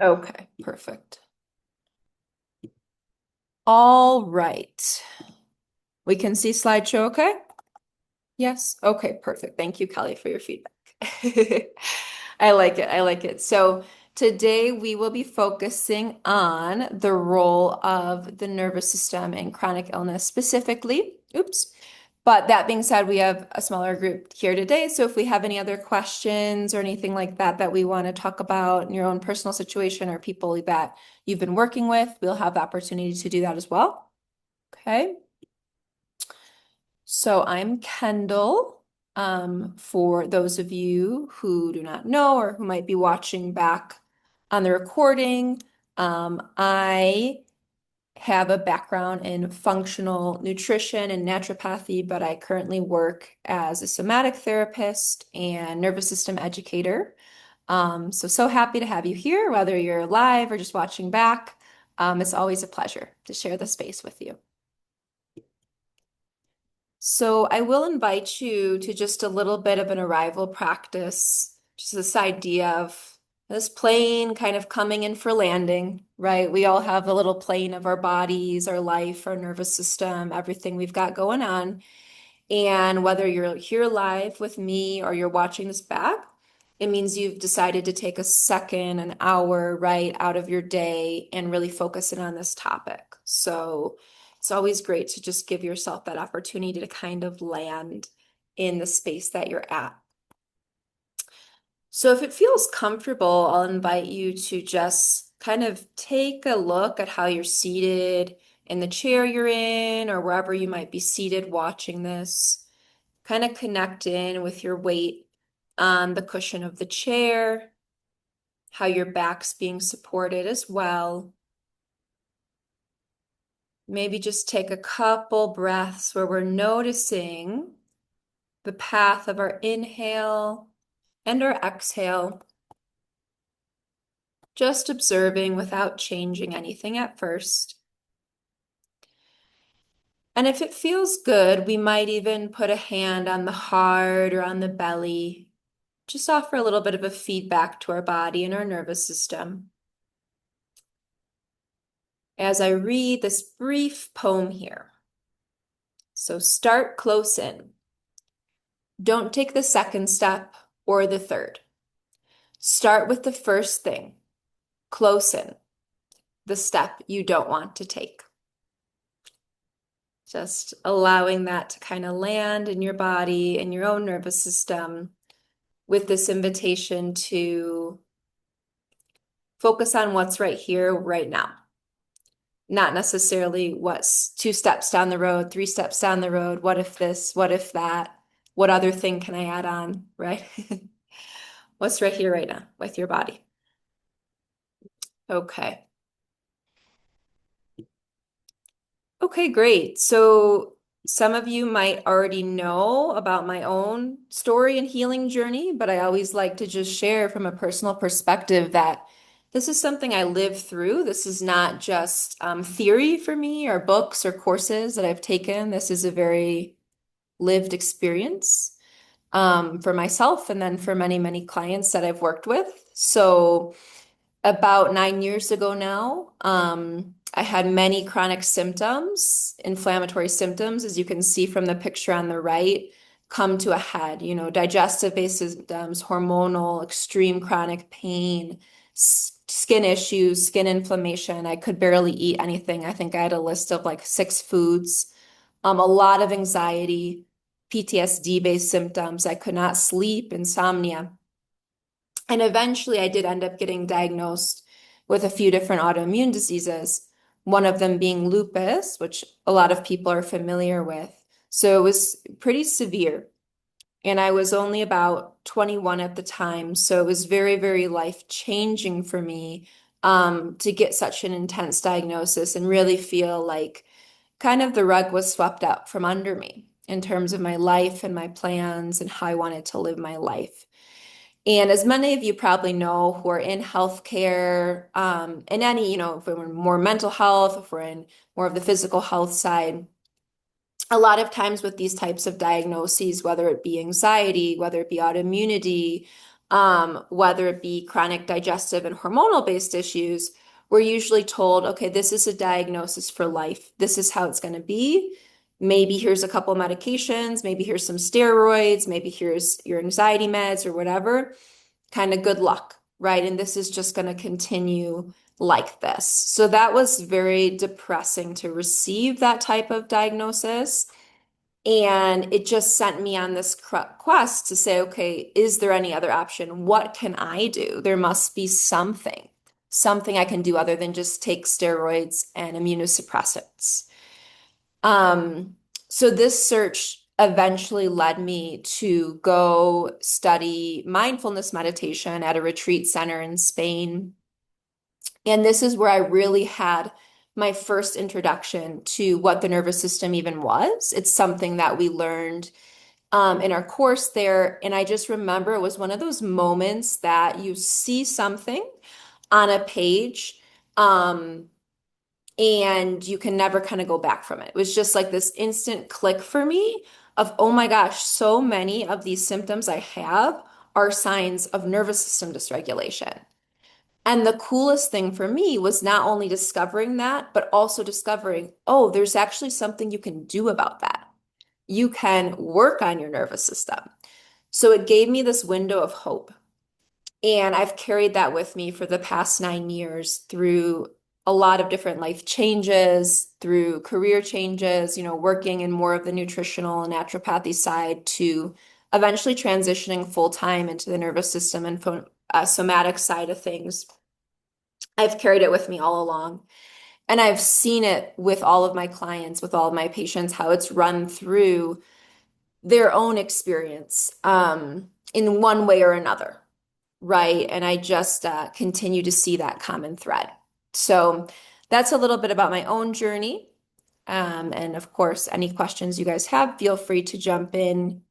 Okay, perfect. All right. We can see slideshow, okay? Yes. Okay, perfect. Thank you, Kelly, for your feedback. I like it. I like it. So today we will be focusing on the role of the nervous system in chronic illness specifically. Oops. But that being said, we have a smaller group here today. So if we have any other questions or anything like that that we want to talk about in your own personal situation or people that you've been working with, we'll have the opportunity to do that as well. Okay. So I'm Kendall. For those of you who do not know or who might be watching back on the recording, I have a background in functional nutrition and naturopathy, but I currently work as a somatic therapist and nervous system educator. So happy to have you here, whether you're live or just watching back. It's always a pleasure to share the space with you. So I will invite you to just a little bit of an arrival practice, just this idea of this plane kind of coming in for landing, right? We all have a little plane of our bodies, our life, our nervous system, everything we've got going on. And whether you're here live with me or you're watching this back, it means you've decided to take a second, an hour, right, out of your day and really focus in on this topic. So it's always great to just give yourself that opportunity to kind of land in the space that you're at. So if it feels comfortable, I'll invite you to just kind of take a look at how you're seated in the chair you're in or wherever you might be seated watching this. Kind of connect in with your weight on the cushion of the chair, how your back's being supported as well. Maybe just take a couple breaths where we're noticing the path of our inhale and our exhale. Just observing without changing anything at first. And if it feels good, we might even put a hand on the heart or on the belly. Just offer a little bit of a feedback to our body and our nervous system. As I read this brief poem here. So start close in. Don't take the second step or the third. Start with the first thing, close in, the step you don't want to take. Just allowing that to kind of land in your body and your own nervous system with this invitation to focus on what's right here, right now. Not necessarily what's 2 steps down the road, 3 steps down the road. What if this? What if that? What other thing can I add on, right? What's right here, right now with your body? Okay. Okay, great. So some of you might already know about my own story and healing journey, but I always like to just share from a personal perspective that this is something I lived through. This is not just theory for me or books or courses that I've taken. This is a very lived experience for myself and then for many, many clients that I've worked with. So about 9 years ago now, I had many chronic symptoms, inflammatory symptoms, as you can see from the picture on the right, come to a head. Digestive-based symptoms, hormonal, extreme chronic pain, skin issues, skin inflammation. I could barely eat anything. I think I had a list of like 6 foods. A lot of anxiety, PTSD-based symptoms. I could not sleep, insomnia. And eventually I did end up getting diagnosed with a few different autoimmune diseases, one of them being lupus, which a lot of people are familiar with. So it was pretty severe. And I was only about 21 at the time. So it was very, very life-changing for me to get such an intense diagnosis and really feel like kind of the rug was swept up from under me in terms of my life and my plans and how I wanted to live my life. And as many of you probably know who are in healthcare, in any, if we're in more mental health, if we're in more of the physical health side, a lot of times with these types of diagnoses, whether it be anxiety, whether it be autoimmunity, whether it be chronic digestive and hormonal based issues, we're usually told, okay, this is a diagnosis for life. This is how it's going to be. Maybe here's a couple medications, maybe here's some steroids, maybe here's your anxiety meds or whatever. Kind of good luck, right? And this is just going to continue like this. So that was very depressing to receive that type of diagnosis. And it just sent me on this quest to say, okay, is there any other option? What can I do? There must be something I can do other than just take steroids and immunosuppressants. Um, so this search eventually led me to go study mindfulness meditation at a retreat center in Spain. And this is where I really had my first introduction to what the nervous system even was. It's something that we learned in our course there. And I just remember it was one of those moments that you see something on a page, and you can never kind of go back from it. It was just like this instant click for me of, oh my gosh, so many of these symptoms I have are signs of nervous system dysregulation. And the coolest thing for me was not only discovering that, but also discovering, oh, there's actually something you can do about that. You can work on your nervous system. So it gave me this window of hope. And I've carried that with me for the past 9 years through a lot of different life changes, through career changes, working in more of the nutritional and naturopathy side to eventually transitioning full time into the nervous system and somatic side of things. I've carried it with me all along. And I've seen it with all of my clients, with all of my patients, how it's run through their own experience in one way or another, right? And I just continue to see that common thread. So that's a little bit about my own journey. And of course, any questions you guys have, feel free to jump in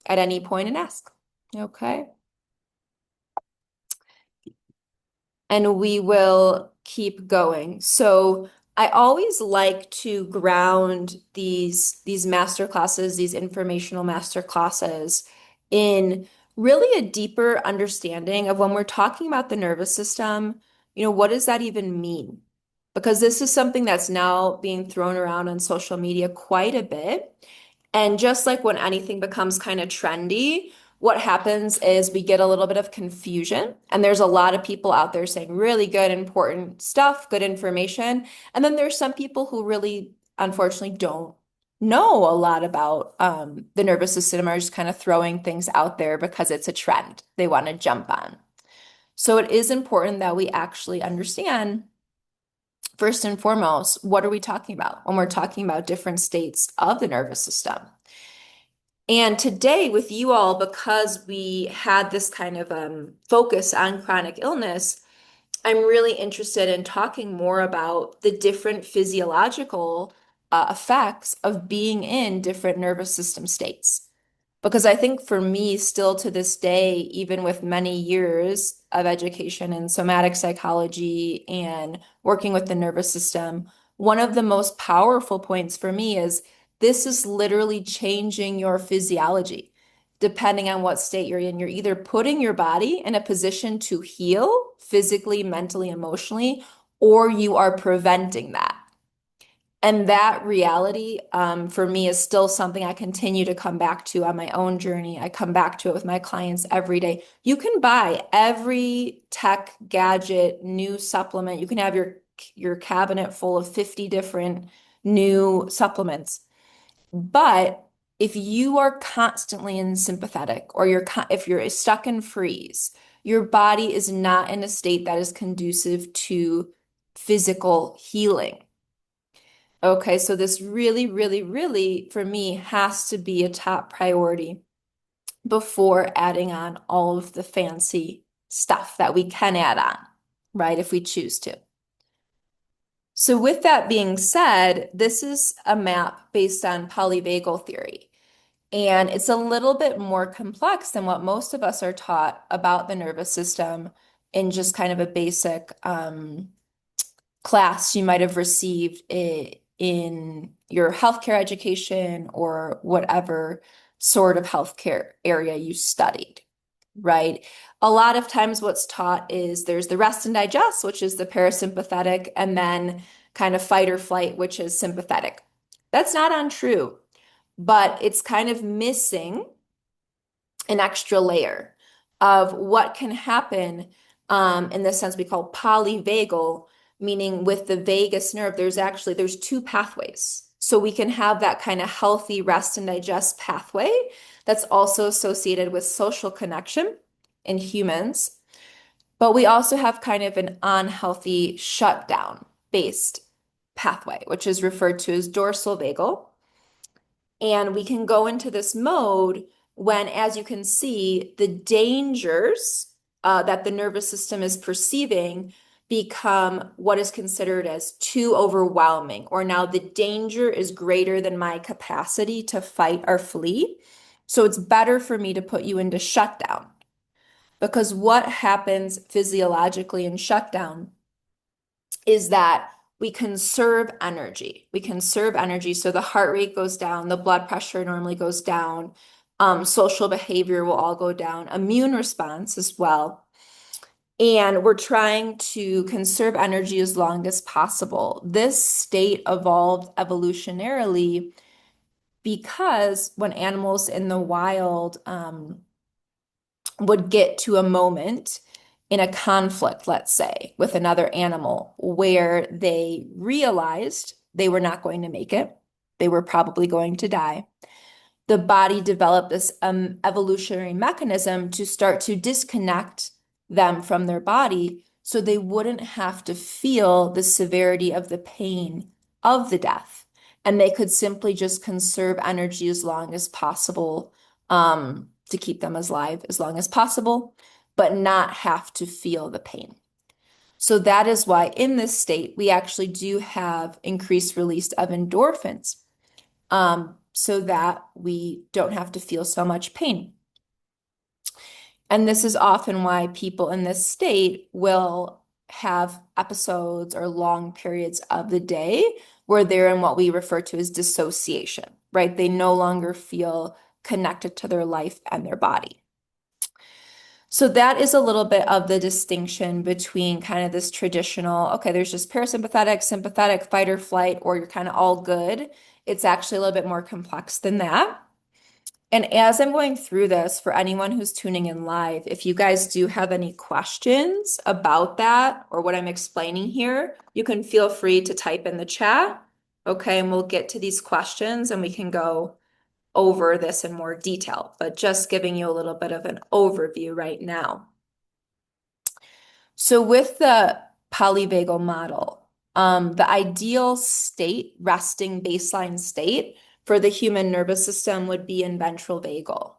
at any point and ask. Okay. And we will keep going. So I always like to ground these master classes, these informational master classes in really a deeper understanding of when we're talking about the nervous system, what does that even mean? Because this is something that's now being thrown around on social media quite a bit. And just like when anything becomes kind of trendy, what happens is we get a little bit of confusion. And there's a lot of people out there saying really good, important stuff, good information. And then there's some people who really, unfortunately, don't know a lot about the nervous system, are just kind of throwing things out there because it's a trend they want to jump on. So it is important that we actually understand, first and foremost, what are we talking about when we're talking about different states of the nervous system? And today, with you all, because we had this kind of focus on chronic illness, I'm really interested in talking more about the different physiological effects of being in different nervous system states. Because I think for me, still to this day, even with many years of education in somatic psychology and working with the nervous system, one of the most powerful points for me is this is literally changing your physiology. Depending on what state you're in, you're either putting your body in a position to heal physically, mentally, emotionally, or you are preventing that. And that reality, for me, is still something I continue to come back to on my own journey. I come back to it with my clients every day. You can buy every tech gadget, new supplement. You can have your cabinet full of 50 different new supplements. But if you are constantly in sympathetic or if you're stuck in freeze, your body is not in a state that is conducive to physical healing. Okay, so this really, really, really, for me, has to be a top priority before adding on all of the fancy stuff that we can add on, right, if we choose to. So with that being said, this is a map based on polyvagal theory. And it's a little bit more complex than what most of us are taught about the nervous system in just kind of a basic class you might have received in your healthcare education or whatever sort of healthcare area you studied. right? A lot of times what's taught is there's the rest and digest, which is the parasympathetic, and then kind of fight or flight, which is sympathetic. That's not untrue, but it's kind of missing an extra layer of what can happen in the sense we call polyvagal, meaning with the vagus nerve, there's two pathways. So we can have that kind of healthy rest and digest pathway that's also associated with social connection in humans. But we also have kind of an unhealthy shutdown based pathway, which is referred to as dorsal vagal. And we can go into this mode when, as you can see, the dangers that the nervous system is perceiving become what is considered as too overwhelming, or now the danger is greater than my capacity to fight or flee. So it's better for me to put you into shutdown. Because what happens physiologically in shutdown is that we conserve energy. We conserve energy. So the heart rate goes down, the blood pressure normally goes down, social behavior will all go down, immune response as well. And we're trying to conserve energy as long as possible. This state evolved evolutionarily because when animals in the wild would get to a moment in a conflict, let's say, with another animal where they realized they were not going to make it, they were probably going to die. The body developed this evolutionary mechanism to start to disconnect them from their body so they wouldn't have to feel the severity of the pain of the death. And they could simply just conserve energy as long as possible, to keep them alive as long as possible, but not have to feel the pain. So that is why in this state, we actually do have increased release of endorphins, so that we don't have to feel so much pain. And this is often why people in this state will have episodes or long periods of the day where they're in what we refer to as dissociation, right? They no longer feel connected to their life and their body. So that is a little bit of the distinction between kind of this traditional, okay, there's just parasympathetic, sympathetic, fight or flight, or you're kind of all good. It's actually a little bit more complex than that. And as I'm going through this, for anyone who's tuning in live, if you guys do have any questions about that or what I'm explaining here, you can feel free to type in the chat. Okay, and we'll get to these questions and we can go over this in more detail, but just giving you a little bit of an overview right now. So with the polyvagal model, the ideal state, resting baseline state for the human nervous system would be in ventral vagal.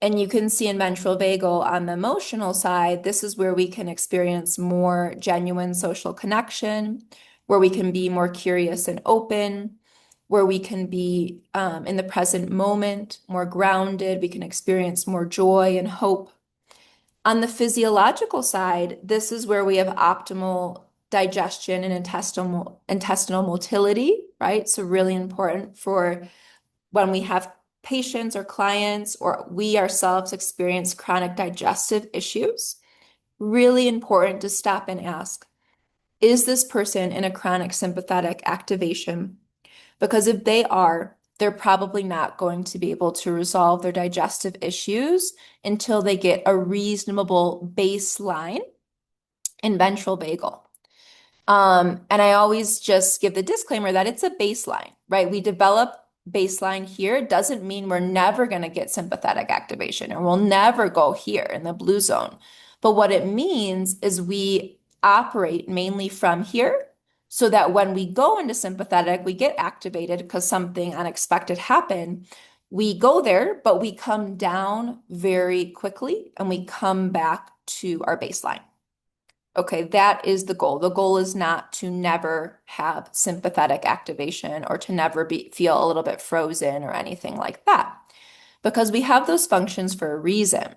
And you can see in ventral vagal on the emotional side, this is where we can experience more genuine social connection, where we can be more curious and open, where we can be in the present moment, more grounded, we can experience more joy and hope. On the physiological side, this is where we have optimal digestion and intestinal motility, right? So really important for when we have patients or clients or we ourselves experience chronic digestive issues. Really important to stop and ask, is this person in a chronic sympathetic activation? Because if they are, they're probably not going to be able to resolve their digestive issues until they get a reasonable baseline in ventral vagal. And I always just give the disclaimer that it's a baseline, right? We develop baseline here. It doesn't mean we're never going to get sympathetic activation or we'll never go here in the blue zone. But what it means is we operate mainly from here so that when we go into sympathetic, we get activated because something unexpected happened. We go there, but we come down very quickly and we come back to our baseline. Okay, that is the goal. The goal is not to never have sympathetic activation or to never feel a little bit frozen or anything like that, because we have those functions for a reason.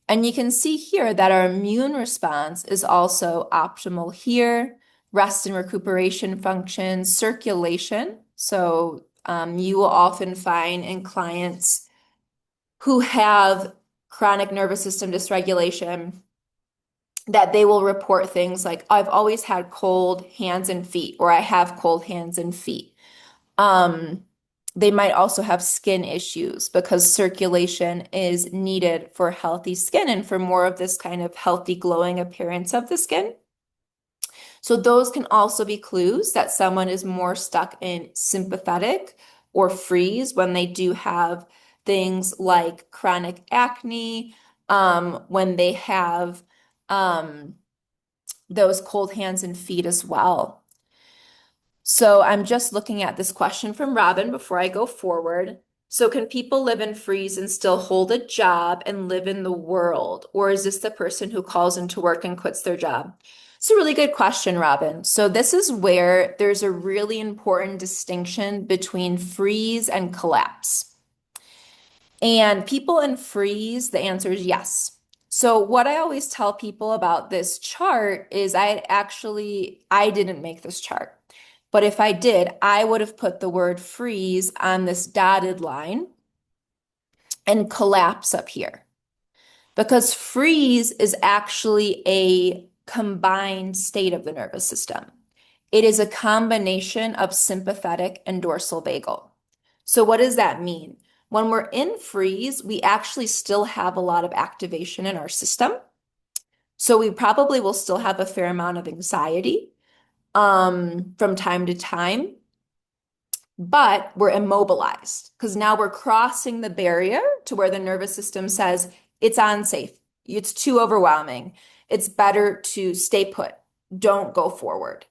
And you can see here that our immune response is also optimal here, rest and recuperation functions, circulation. So you will often find in clients who have chronic nervous system dysregulation, that they will report things like, I've always had cold hands and feet, or I have cold hands and feet. Um, they might also have skin issues because circulation is needed for healthy skin and for more of this kind of healthy glowing appearance of the skin. So those can also be clues that someone is more stuck in sympathetic or freeze when they do have things like chronic acne, when they have um, those cold hands and feet as well. So I'm just looking at this question from Robin before I go forward. So can people live in freeze and still hold a job and live in the world? Or is this the person who calls into work and quits their job? It's a really good question, Robin. So this is where there's a really important distinction between freeze and collapse. And people in freeze, the answer is yes. So what I always tell people about this chart is I didn't make this chart. But if I did, I would have put the word freeze on this dotted line and collapse up here. Because freeze is actually a combined state of the nervous system. It is a combination of sympathetic and dorsal vagal. So what does that mean? When we're in freeze, we actually still have a lot of activation in our system. So we probably will still have a fair amount of anxiety from time to time, but we're immobilized because now we're crossing the barrier to where the nervous system says it's unsafe, it's too overwhelming, it's better to stay put, don't go forward.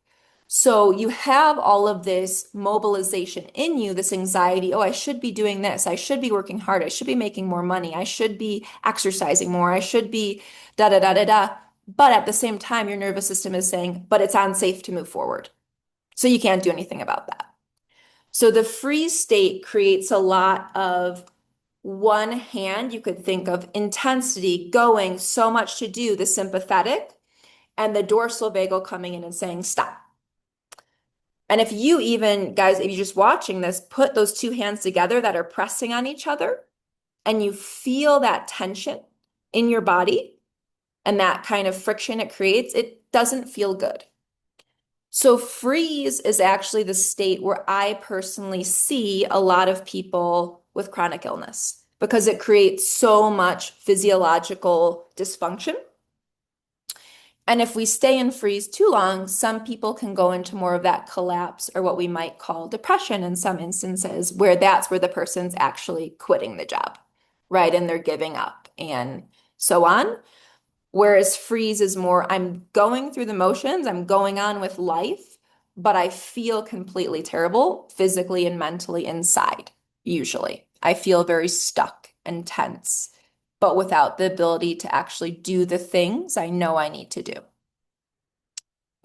So you have all of this mobilization in you, this anxiety. Oh, I should be doing this. I should be working hard. I should be making more money. I should be exercising more. I should be da da da da da. But at the same time, your nervous system is saying, but it's unsafe to move forward. So you can't do anything about that. So the freeze state creates a lot of one hand, you could think of intensity, going, so much to do, the sympathetic, and the dorsal vagal coming in and saying, stop. And if you even, guys, if you're just watching this, put those two hands together that are pressing on each other, and you feel that tension in your body and that kind of friction it creates, it doesn't feel good. So freeze is actually the state where I personally see a lot of people with chronic illness because it creates so much physiological dysfunction. And if we stay in freeze too long, some people can go into more of that collapse or what we might call depression in some instances, where that's where the person's actually quitting the job, right? And they're giving up and so on. Whereas freeze is more, I'm going through the motions, I'm going on with life, but I feel completely terrible physically and mentally inside, usually. I feel very stuck and tense, but without the ability to actually do the things I know I need to do.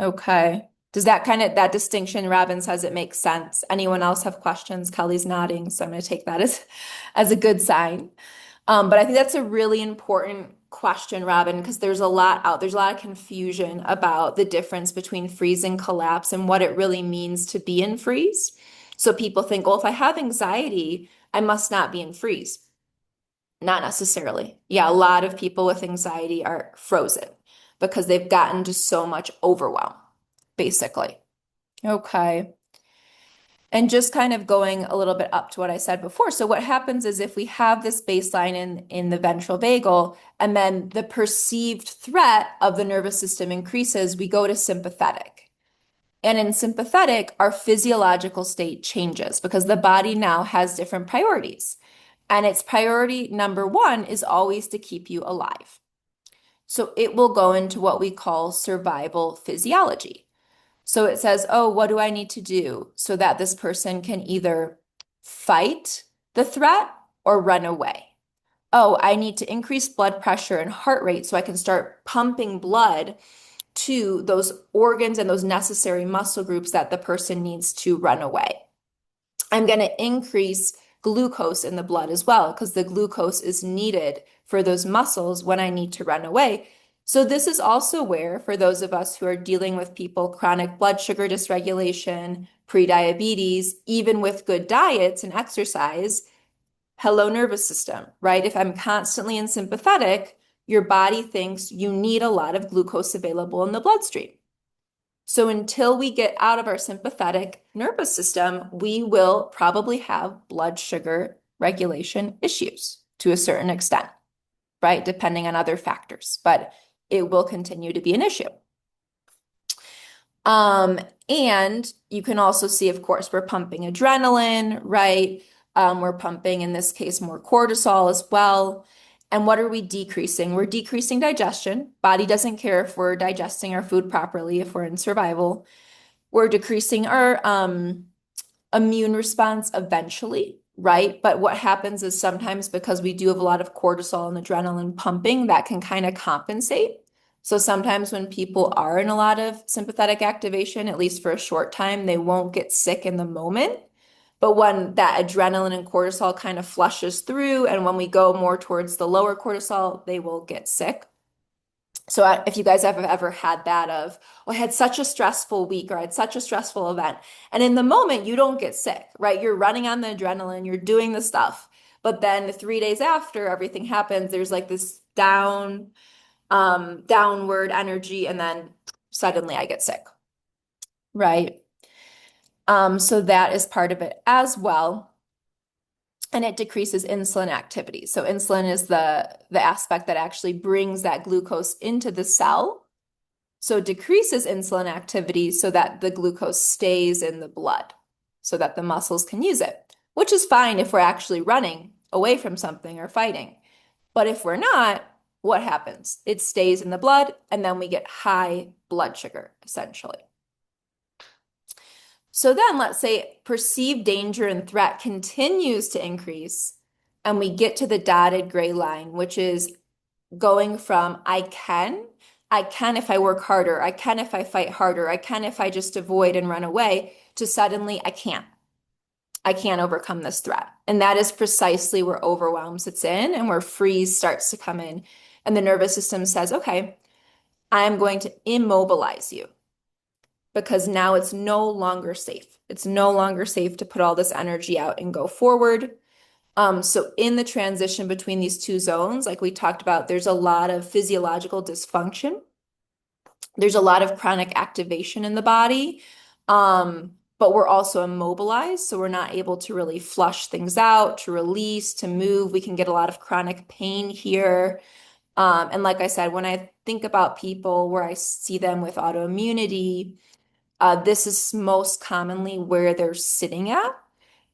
Okay. Does that distinction, Robin says it makes sense. Anyone else have questions? Kelly's nodding, so I'm going to take that as a good sign. But I think that's a really important question, Robin, because there's a lot of confusion about the difference between freeze and collapse and what it really means to be in freeze. So people think, well, if I have anxiety, I must not be in freeze. Not necessarily. Yeah, a lot of people with anxiety are frozen because they've gotten to so much overwhelm, basically. Okay. And just kind of going a little bit up to what I said before. So what happens is if we have this baseline in the ventral vagal, and then the perceived threat of the nervous system increases, we go to sympathetic. And in sympathetic, our physiological state changes because the body now has different priorities. And its priority number one is always to keep you alive. So it will go into what we call survival physiology. So it says, oh, what do I need to do so that this person can either fight the threat or run away? Oh, I need to increase blood pressure and heart rate so I can start pumping blood to those organs and those necessary muscle groups that the person needs to run away. I'm going to increase glucose in the blood as well because the glucose is needed for those muscles when I need to run away. So this is also where, for those of us who are dealing with people, chronic blood sugar dysregulation, prediabetes, even with good diets and exercise, Hello, nervous system, right? If I'm constantly in sympathetic, your body thinks you need a lot of glucose available in the bloodstream. So until we get out of our sympathetic nervous system, we will probably have blood sugar regulation issues to a certain extent, right? Depending on other factors, but it will continue to be an issue. Um, and you can also see, of course, we're pumping adrenaline, right? We're pumping, in this case, more cortisol as well. And what are we decreasing? We're decreasing digestion. Body doesn't care if we're digesting our food properly, if we're in survival. We're decreasing our immune response eventually, right? But what happens is sometimes because we do have a lot of cortisol and adrenaline pumping, that can kind of compensate. So sometimes when people are in a lot of sympathetic activation, at least for a short time, they won't get sick in the moment. But when that adrenaline and cortisol kind of flushes through, and when we go more towards the lower cortisol, they will get sick. So if you guys have ever had that of, oh, I had such a stressful week or I had such a stressful event, and in the moment you don't get sick, right? You're running on the adrenaline, you're doing the stuff, but then 3 days after everything happens, there's like this downward energy, and then suddenly I get sick, right? So that is part of it as well. And it decreases insulin activity. So insulin is the aspect that actually brings that glucose into the cell. So it decreases insulin activity so that the glucose stays in the blood, so that the muscles can use it, which is fine if we're actually running away from something or fighting. But if we're not, what happens? It stays in the blood, and then we get high blood sugar, essentially. So then let's say perceived danger and threat continues to increase, and we get to the dotted gray line, which is going from I can if I work harder, I can if I fight harder, I can if I just avoid and run away, to suddenly I can't. I can't overcome this threat. And that is precisely where overwhelm sits in and where freeze starts to come in. And the nervous system says, okay, I'm going to immobilize you because now it's no longer safe. It's no longer safe to put all this energy out and go forward. So in the transition between these two zones, like we talked about, there's a lot of physiological dysfunction. There's a lot of chronic activation in the body. But we're also immobilized, so we're not able to really flush things out, to release, to move. We can get a lot of chronic pain here. And like I said, when I think about people where I see them with autoimmunity, this is most commonly where they're sitting at.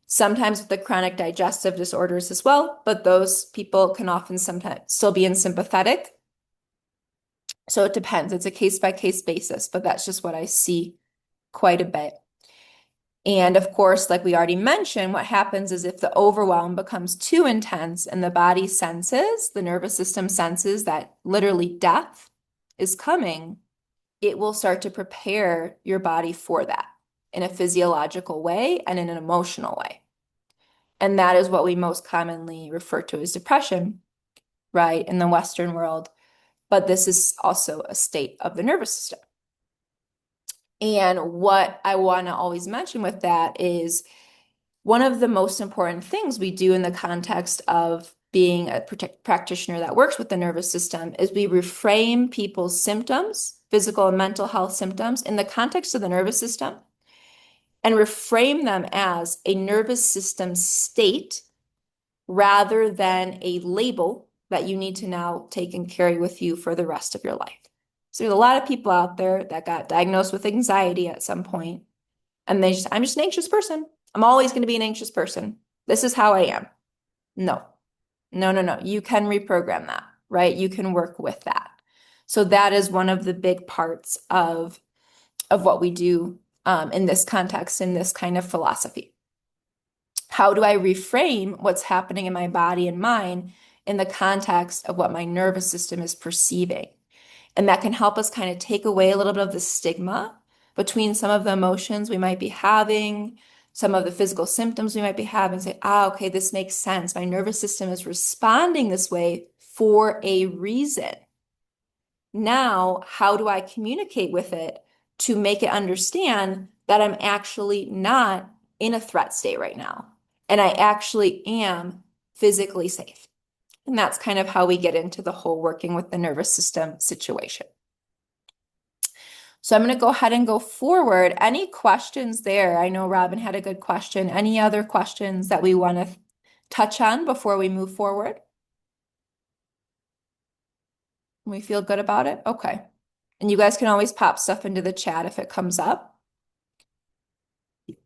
Sometimes with the chronic digestive disorders as well, but those people can often sometimes still be in sympathetic. So it depends. It's a case-by-case basis, but that's just what I see quite a bit. And of course, like we already mentioned, what happens is if the overwhelm becomes too intense and the body senses, the nervous system senses that literally death is coming, it will start to prepare your body for that in a physiological way and in an emotional way. And that is what we most commonly refer to as depression, right, in the Western world. But this is also a state of the nervous system. And what I want to always mention with that is one of the most important things we do in the context of being a practitioner that works with the nervous system is we reframe people's symptoms, physical and mental health symptoms, in the context of the nervous system and reframe them as a nervous system state rather than a label that you need to now take and carry with you for the rest of your life. So there's a lot of people out there that got diagnosed with anxiety at some point, and I'm just an anxious person. I'm always going to be an anxious person. This is how I am. No, no, no, no. You can reprogram that, right? You can work with that. So that is one of the big parts of what we do in this context, in this kind of philosophy. How do I reframe what's happening in my body and mind in the context of what my nervous system is perceiving? And that can help us kind of take away a little bit of the stigma between some of the emotions we might be having, some of the physical symptoms we might be having, say, okay, this makes sense. My nervous system is responding this way for a reason. Now, how do I communicate with it to make it understand that I'm actually not in a threat state right now? And I actually am physically safe. And that's kind of how we get into the whole working with the nervous system situation. So I'm going to go ahead and go forward. Any questions there? I know Robin had a good question. Any other questions that we want to touch on before we move forward? We feel good about it? Okay. And you guys can always pop stuff into the chat if it comes up.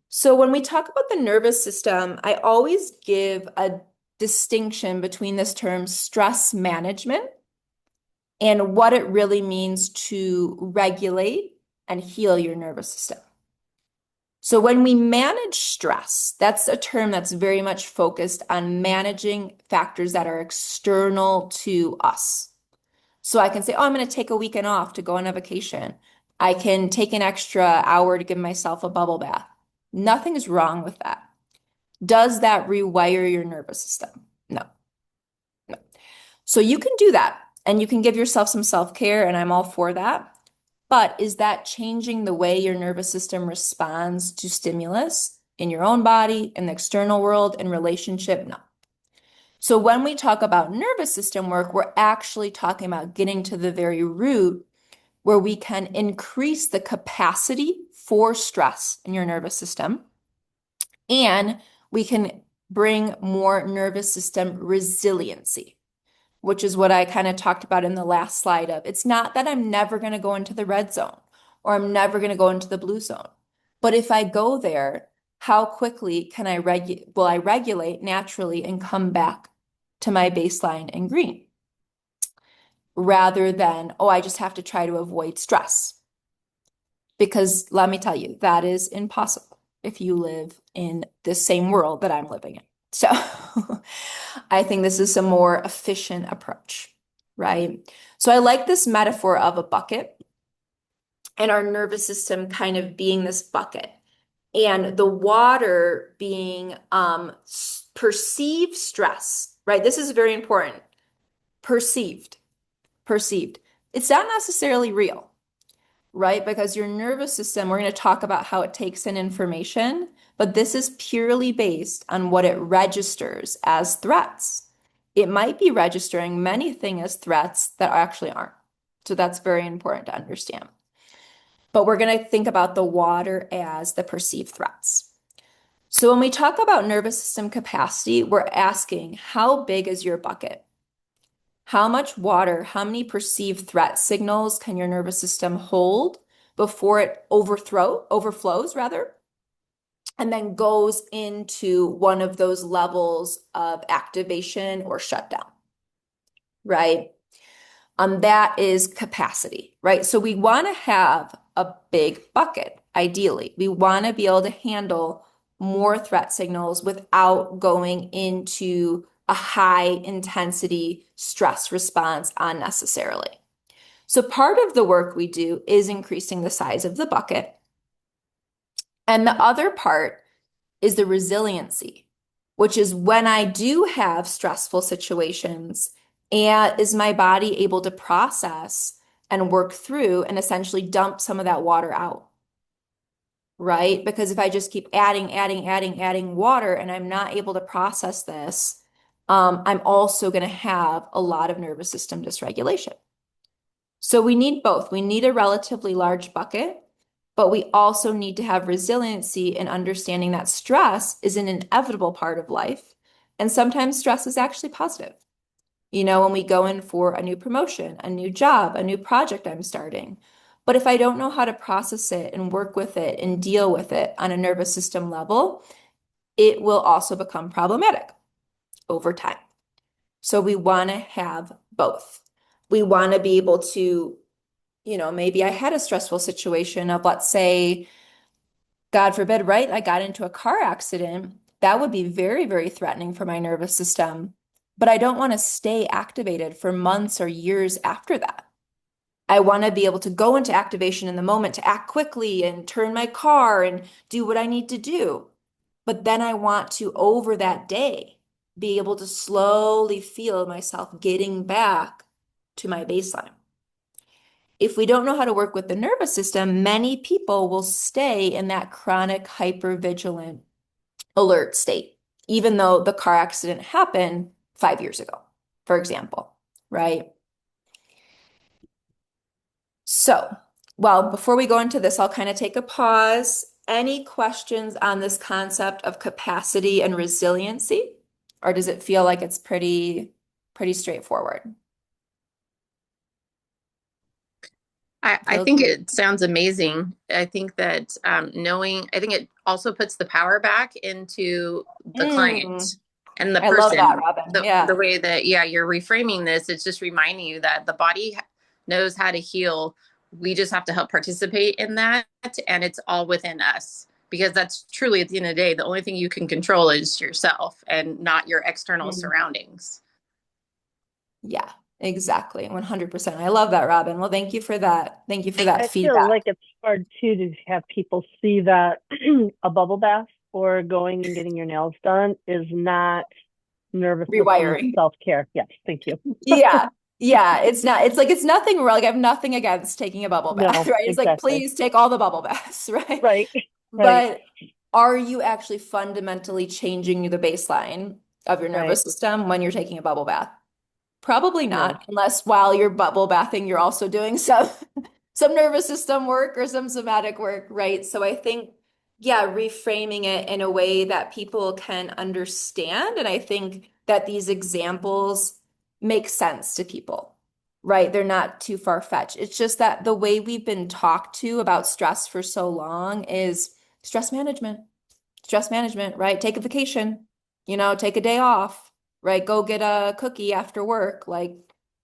So when we talk about the nervous system, I always give a distinction between this term stress management and what it really means to regulate and heal your nervous system. So when we manage stress, that's a term that's very much focused on managing factors that are external to us. So I can say, oh, I'm going to take a weekend off to go on a vacation. I can take an extra hour to give myself a bubble bath. Nothing is wrong with that. Does that rewire your nervous system? No. No. So you can do that and you can give yourself some self-care, and I'm all for that. But is that changing the way your nervous system responds to stimulus in your own body, in the external world, in relationship? No. So when we talk about nervous system work, we're actually talking about getting to the very root where we can increase the capacity for stress in your nervous system, and we can bring more nervous system resiliency, which is what I kind of talked about in the last slide of. It's not that I'm never going to go into the red zone or I'm never going to go into the blue zone. But if I go there, how quickly can will I regulate naturally and come back to my baseline in green? Rather than, oh, I just have to try to avoid stress. Because let me tell you, that is impossible if you live in the same world that I'm living in. So I think this is a more efficient approach, right? So I like this metaphor of a bucket and our nervous system kind of being this bucket and the water being perceived stress, right? This is very important. Perceived. It's not necessarily real, right? Because your nervous system, we're going to talk about how it takes in information, but this is purely based on what it registers as threats. It might be registering many things as threats that actually aren't. So that's very important to understand. But we're going to think about the water as the perceived threats. So when we talk about nervous system capacity, we're asking, how big is your bucket? How much water, how many perceived threat signals can your nervous system hold before it overflows rather, and then goes into one of those levels of activation or shutdown, right? That is capacity, right? So we want to have a big bucket, ideally. We want to be able to handle more threat signals without going into a high intensity stress response unnecessarily. So part of the work we do is increasing the size of the bucket. And the other part is the resiliency, which is when I do have stressful situations, and is my body able to process and work through and essentially dump some of that water out, right? Because if I just keep adding water and I'm not able to process this, I'm also going to have a lot of nervous system dysregulation. So we need both. We need a relatively large bucket, but we also need to have resiliency and understanding that stress is an inevitable part of life. And sometimes stress is actually positive. You know, when we go in for a new promotion, a new job, a new project I'm starting. But if I don't know how to process it and work with it and deal with it on a nervous system level, it will also become problematic over time. So we want to have both. We want to be able to, you know, maybe I had a stressful situation of, let's say, God forbid, right? I got into a car accident. That would be very, very threatening for my nervous system. But I don't want to stay activated for months or years after that. I want to be able to go into activation in the moment to act quickly and turn my car and do what I need to do. But then I want to, over that day, be able to slowly feel myself getting back to my baseline. If we don't know how to work with the nervous system, many people will stay in that chronic hypervigilant alert state. even though the car accident happened 5 years ago, for example, right? So, well, before we go into this, I'll kind of take a pause. Any questions on this concept of capacity and resiliency? Or does it feel like it's pretty straightforward? I Feels think it sounds amazing. I think that I think it also puts the power back into the mm, client and the I love that, person. Robin. The Yeah. way that, yeah, you're reframing this, it's just reminding you that the body knows how to heal. We just have to help participate in that, and it's all within us. Because that's truly, at the end of the day, the only thing you can control is yourself and not your external Mm. surroundings. Yeah, exactly. 100%. I love that, Robin. Well, thank you for that. Thank you for that I feel feedback. like it's hard too to have people see that a bubble bath or going and getting your nails done is not nervous system Rewiring. self-care. Yes, thank you. Yeah. Yeah, it's not, it's like it's nothing wrong. Like I have nothing against taking a bubble bath, No, right? It's like, exactly. please take all the bubble baths, right? Right, right, But are you actually fundamentally changing the baseline of your right. nervous system when you're taking a bubble bath? Probably No, not, unless while you're bubble bathing, you're also doing some some nervous system work or some somatic work, right? So I think, yeah, reframing it in a way that people can understand. And I think that these examples make sense to people, right? They're not too far-fetched. It's just that the way we've been talked to about stress for so long is stress management. Stress management, right? Take a vacation, take a day off, right? Go get a cookie after work. Like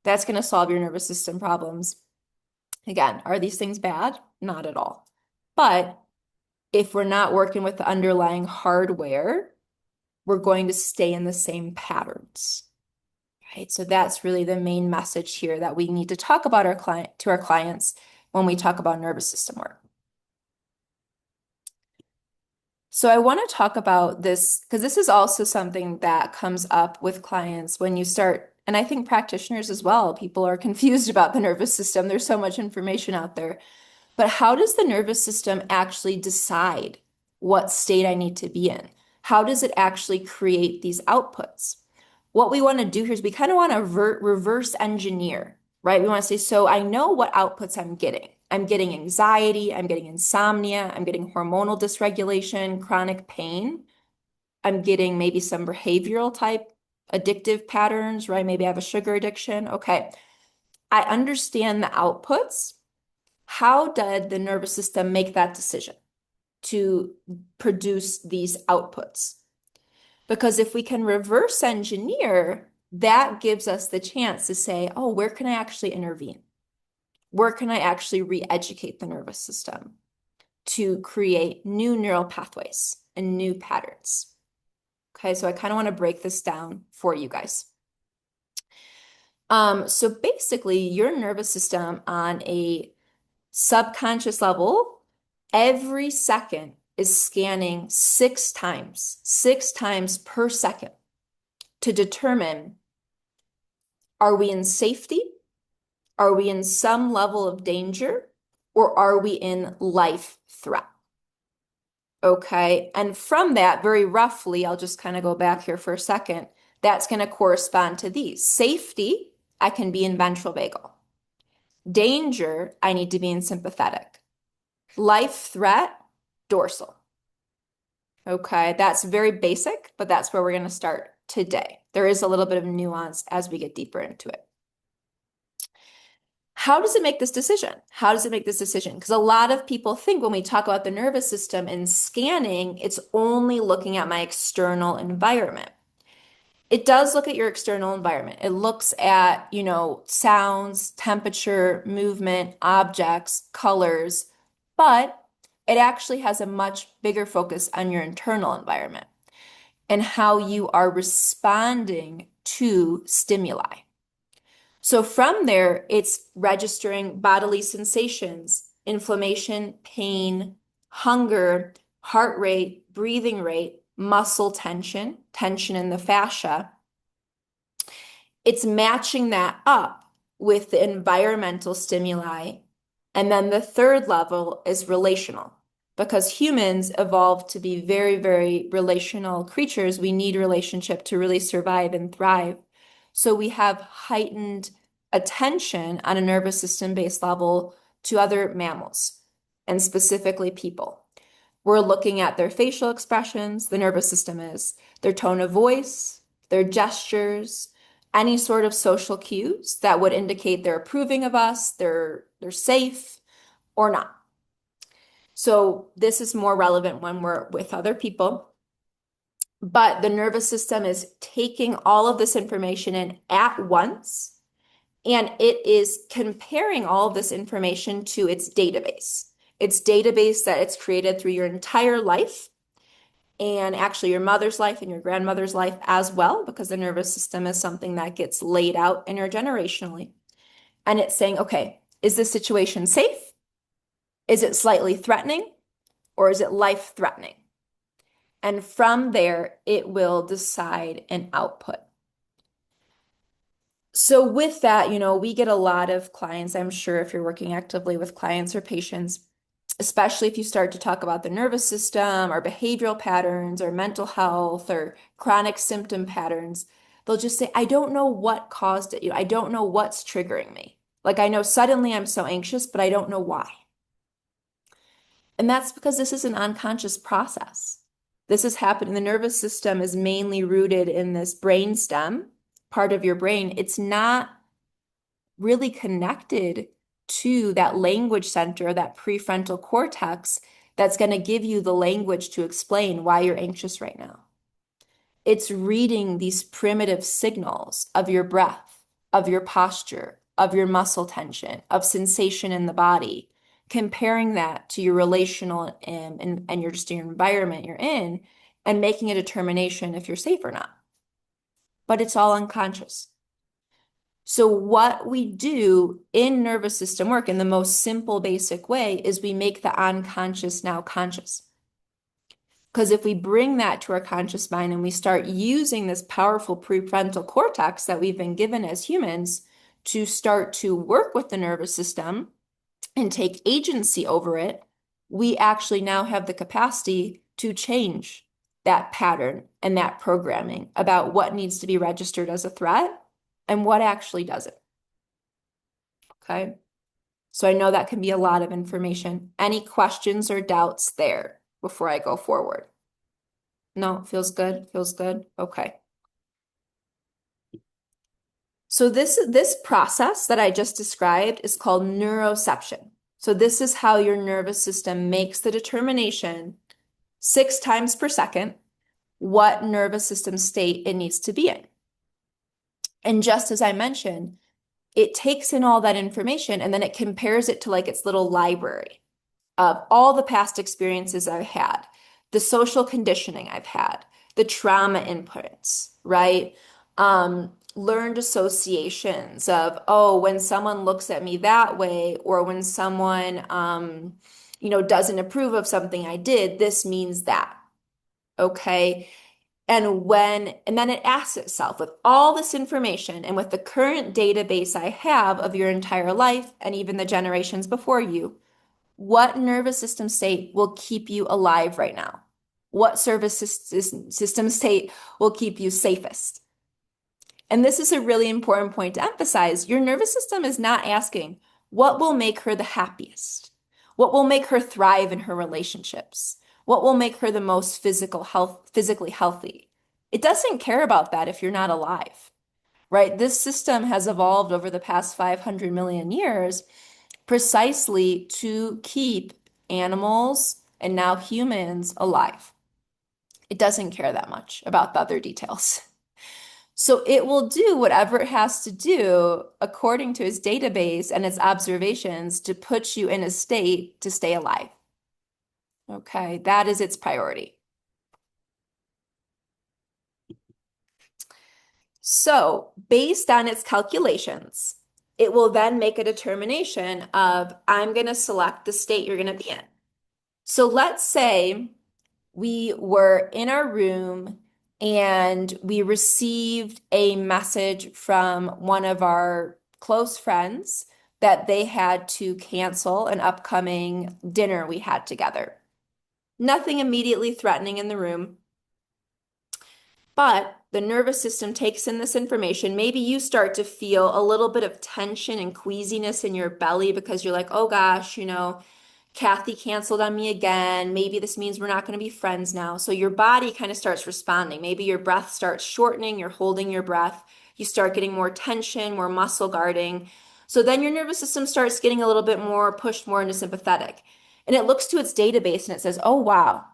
that's going to solve your nervous system problems. Again, are these things bad? Not at all. But if we're not working with the underlying hardware, we're going to stay in the same patterns, right? So that's really the main message here that we need to talk about to our clients when we talk about nervous system work. So I want to talk about this because this is also something that comes up with clients when you start, and I think practitioners as well. People are confused about the nervous system. There's so much information out there. But how does the nervous system actually decide what state I need to be in? How does it actually create these outputs? What we want to do here is we kind of want to reverse engineer, right? We want to say, so I know what outputs I'm getting. I'm getting anxiety, I'm getting insomnia, I'm getting hormonal dysregulation, chronic pain. I'm getting maybe some behavioral type addictive patterns, right? Maybe I have a sugar addiction. Okay. I understand the outputs. How did the nervous system make that decision to produce these outputs? Because if we can reverse engineer, that gives us the chance to say, oh, where can I actually intervene? Where can I actually re-educate the nervous system to create new neural pathways and new patterns? Okay, so I kind of want to break this down for you guys. So basically, your nervous system on a subconscious level, every second is scanning 6 times per second to determine, are we in safety? Are we in some level of danger? Or are we in life threat? Okay. And from that, very roughly, I'll just kind of go back here for a second. That's going to correspond to these. Safety, I can be in ventral vagal. Danger, I need to be in sympathetic. Life threat, dorsal. Okay, that's very basic, but that's where we're going to start today. There is a little bit of nuance as we get deeper into it. How does it make this decision? How does it make this decision? Because a lot of people think when we talk about the nervous system and scanning, it's only looking at my external environment. It does look at your external environment. It looks at, sounds, temperature, movement, objects, colors, but it actually has a much bigger focus on your internal environment and how you are responding to stimuli. So from there, it's registering bodily sensations, inflammation, pain, hunger, heart rate, breathing rate, muscle tension, tension in the fascia. It's matching that up with the environmental stimuli. And then the third level is relational, because humans evolved to be very, very relational creatures. We need relationship to really survive and thrive. So we have heightened attention on a nervous system based level to other mammals and specifically people. We're looking at their facial expressions, the nervous system is, their tone of voice, their gestures, any sort of social cues that would indicate they're approving of us, they're safe or not. So this is more relevant when we're with other people. But the nervous system is taking all of this information in at once, and it is comparing all of this information to its database. Its database that it's created through your entire life, and actually your mother's life and your grandmother's life as well, because the nervous system is something that gets laid out intergenerationally. And it's saying, okay, is this situation safe? Is it slightly threatening? Or is it life-threatening? And from there, it will decide an output. So with that, we get a lot of clients, I'm sure if you're working actively with clients or patients, especially if you start to talk about the nervous system or behavioral patterns or mental health or chronic symptom patterns, they'll just say, I don't know what caused it. I don't know what's triggering me. Like I know suddenly I'm so anxious, but I don't know why. And that's because this is an unconscious process. This is happening. The nervous system is mainly rooted in this brain stem part of your brain. It's not really connected to that language center, that prefrontal cortex that's going to give you the language to explain why you're anxious right now. It's reading these primitive signals of your breath, of your posture, of your muscle tension, of sensation in the body, comparing that to your relational and your just your environment you're in, and making a determination if you're safe or not. But it's all unconscious. So what we do in nervous system work in the most simple, basic way is we make the unconscious now conscious. Because if we bring that to our conscious mind and we start using this powerful prefrontal cortex that we've been given as humans to start to work with the nervous system and take agency over it, we actually now have the capacity to change that pattern and that programming about what needs to be registered as a threat and what actually doesn't. Okay. So I know that can be a lot of information. Any questions or doubts there before I go forward? No, feels good. Feels good. Okay. So this process that I just described is called neuroception. So this is how your nervous system makes the determination 6 times per second what nervous system state it needs to be in. And just as I mentioned, it takes in all that information and then it compares it to like its little library of all the past experiences I've had, the social conditioning I've had, the trauma inputs, right? Learned associations of, oh, when someone looks at me that way, or when someone, doesn't approve of something I did, this means that. Okay. And then it asks itself with all this information and with the current database I have of your entire life and even the generations before you, what nervous system state will keep you alive right now? What system state will keep you safest? And this is a really important point to emphasize. Your nervous system is not asking what will make her the happiest, what will make her thrive in her relationships, what will make her the most physically healthy. It doesn't care about that if you're not alive, right? This system has evolved over the past 500 million years precisely to keep animals and now humans alive. It doesn't care that much about the other details. So it will do whatever it has to do according to its database and its observations to put you in a state to stay alive. Okay, that is its priority. So based on its calculations, it will then make a determination of, I'm going to select the state you're going to be in. So let's say we were in our room and we received a message from one of our close friends that they had to cancel an upcoming dinner we had together. Nothing immediately threatening in the room. But the nervous system takes in this information. Maybe you start to feel a little bit of tension and queasiness in your belly because you're like, oh gosh, Kathy canceled on me again. Maybe this means we're not going to be friends now. So your body kind of starts responding. Maybe your breath starts shortening, you're holding your breath. You start getting more tension, more muscle guarding. So then your nervous system starts getting a little bit more pushed more into sympathetic. And it looks to its database and it says, oh, wow,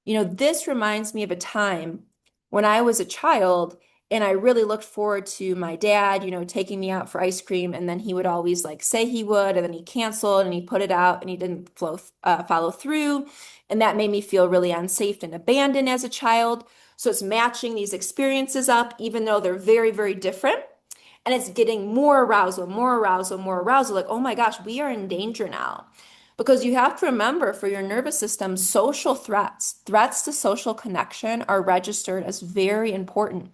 this reminds me of a time when I was a child and I really looked forward to my dad, taking me out for ice cream. And then he would always like say he would, and then he canceled and he put it out and he didn't follow through. And that made me feel really unsafe and abandoned as a child. So it's matching these experiences up, even though they're very, very different. And it's getting more arousal, more arousal, more arousal. Like, oh my gosh, we are in danger now. Because you have to remember for your nervous system, social threats to social connection are registered as very important.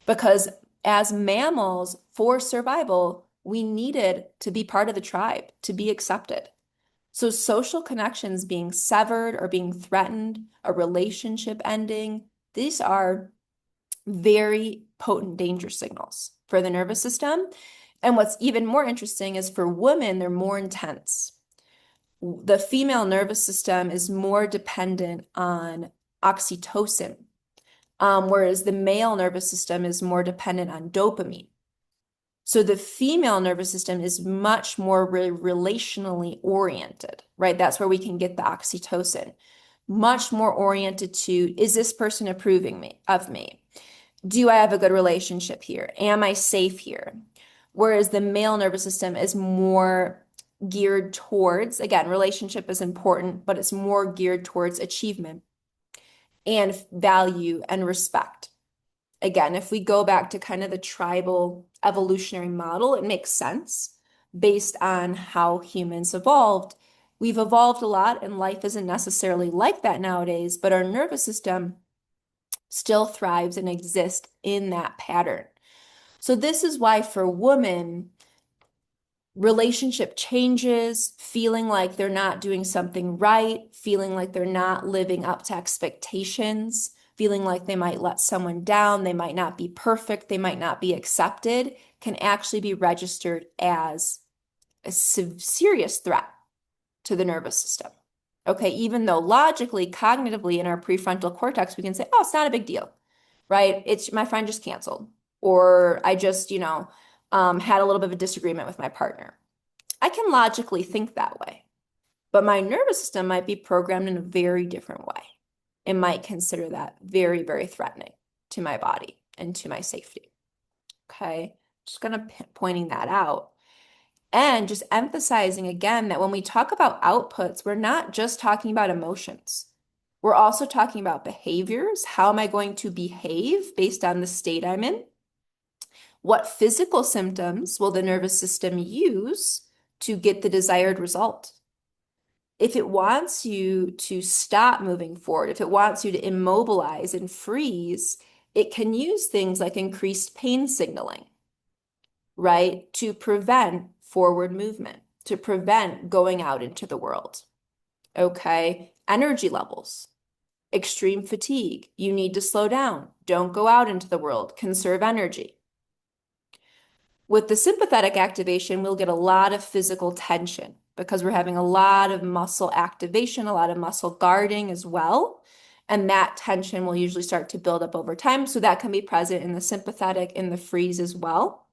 Because as mammals, for survival, we needed to be part of the tribe, to be accepted. So social connections being severed or being threatened, a relationship ending, these are very potent danger signals for the nervous system. And what's even more interesting is for women, they're more intense. The female nervous system is more dependent on oxytocin, whereas the male nervous system is more dependent on dopamine. So the female nervous system is much more relationally oriented, right? That's where we can get the oxytocin. Much more oriented to, is this person approving of me? Do I have a good relationship here? Am I safe here? Whereas the male nervous system is more geared towards, again, relationship is important, but it's more geared towards achievement and value and respect. Again, if we go back to kind of the tribal evolutionary model, it makes sense based on how humans evolved. We've evolved a lot, and life isn't necessarily like that nowadays, but our nervous system still thrives and exists in that pattern. So this is why for women, relationship changes, feeling like they're not doing something right, feeling like they're not living up to expectations, feeling like they might let someone down, they might not be perfect, they might not be accepted, can actually be registered as a serious threat to the nervous system. Okay, even though logically, cognitively, in our prefrontal cortex, we can say, oh, it's not a big deal, right? It's my friend just canceled, or I just, had a little bit of a disagreement with my partner. I can logically think that way, but my nervous system might be programmed in a very different way. It might consider that very, very threatening to my body and to my safety. Okay, just gonna pointing that out. And just emphasizing again that when we talk about outputs, we're not just talking about emotions. We're also talking about behaviors. How am I going to behave based on the state I'm in? What physical symptoms will the nervous system use to get the desired result? If it wants you to stop moving forward, if it wants you to immobilize and freeze, it can use things like increased pain signaling, right, to prevent forward movement, to prevent going out into the world. Okay, energy levels, extreme fatigue, you need to slow down, don't go out into the world, conserve energy. With the sympathetic activation, we'll get a lot of physical tension because we're having a lot of muscle activation, a lot of muscle guarding as well. And that tension will usually start to build up over time. So that can be present in the sympathetic, in the freeze as well.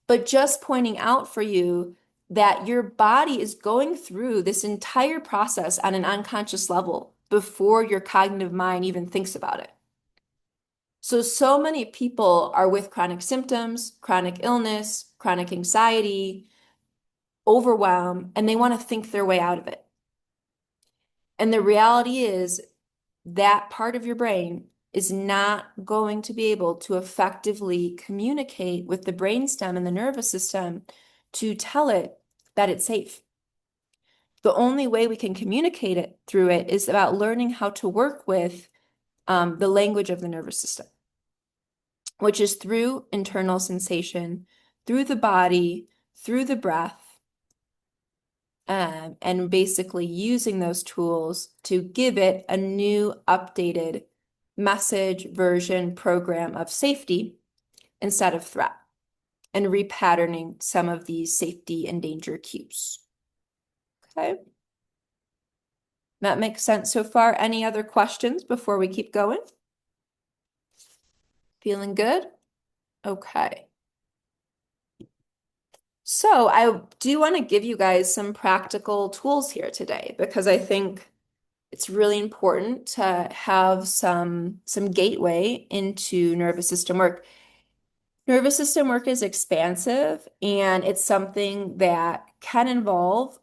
But just pointing out for you that your body is going through this entire process on an unconscious level before your cognitive mind even thinks about it. So many people are with chronic symptoms, chronic illness, chronic anxiety, overwhelm, and they want to think their way out of it. And the reality is that part of your brain is not going to be able to effectively communicate with the brainstem and the nervous system to tell it that it's safe. The only way we can communicate it through it is about learning how to work with the language of the nervous system, which is through internal sensation, through the body, through the breath, and basically using those tools to give it a new updated message, version, program of safety instead of threat, and repatterning some of these safety and danger cues. Okay. That makes sense so far. Any other questions before we keep going? Feeling good? Okay. So I do want to give you guys some practical tools here today because I think it's really important to have some gateway into nervous system work. Nervous system work is expansive and it's something that can involve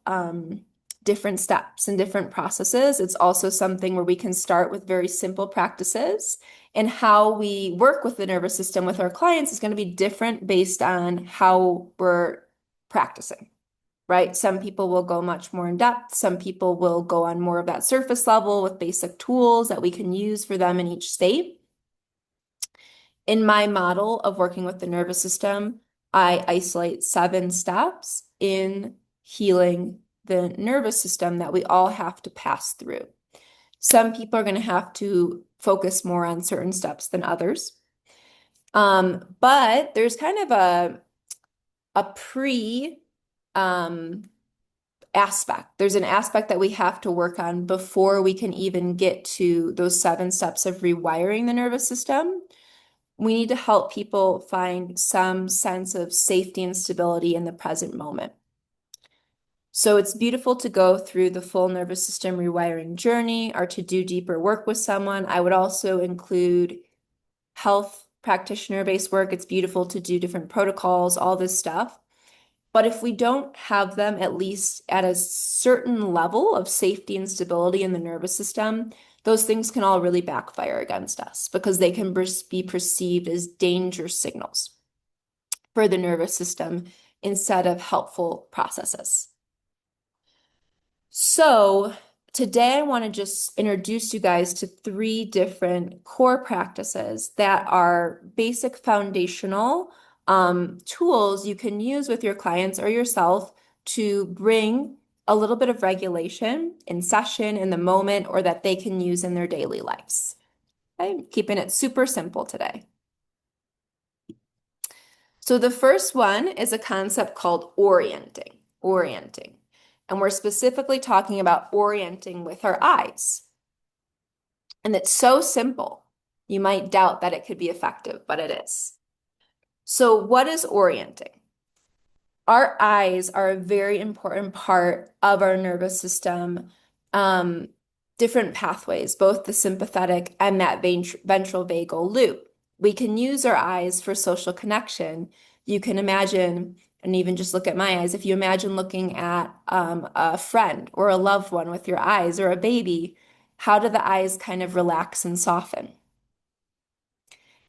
different steps and different processes. It's also something where we can start with very simple practices, and how we work with the nervous system with our clients is going to be different based on how we're practicing, right? Some people will go much more in depth. Some people will go on more of that surface level with basic tools that we can use for them in each state. In my model of working with the nervous system, I isolate 7 steps in healing the nervous system that we all have to pass through. Some people are going to have to focus more on certain steps than others. But there's kind of a pre aspect. There's an aspect that we have to work on before we can even get to those 7 steps of rewiring the nervous system. We need to help people find some sense of safety and stability in the present moment. So it's beautiful to go through the full nervous system rewiring journey or to do deeper work with someone. I would also include health practitioner-based work. It's beautiful to do different protocols, all this stuff. But if we don't have them at least at a certain level of safety and stability in the nervous system, those things can all really backfire against us because they can be perceived as danger signals for the nervous system instead of helpful processes. So today I want to just introduce you guys to 3 different core practices that are basic foundational tools you can use with your clients or yourself to bring a little bit of regulation in session, in the moment, or that they can use in their daily lives. Okay? Keeping it super simple today. So the first one is a concept called orienting. Orienting. And we're specifically talking about orienting with our eyes. And it's so simple. You might doubt that it could be effective, but it is. So what is orienting? Our eyes are a very important part of our nervous system. Different pathways, both the sympathetic and that ventral vagal loop. We can use our eyes for social connection. You can imagine, and even just look at my eyes, if you imagine looking at a friend or a loved one with your eyes, or a baby, how do the eyes kind of relax and soften?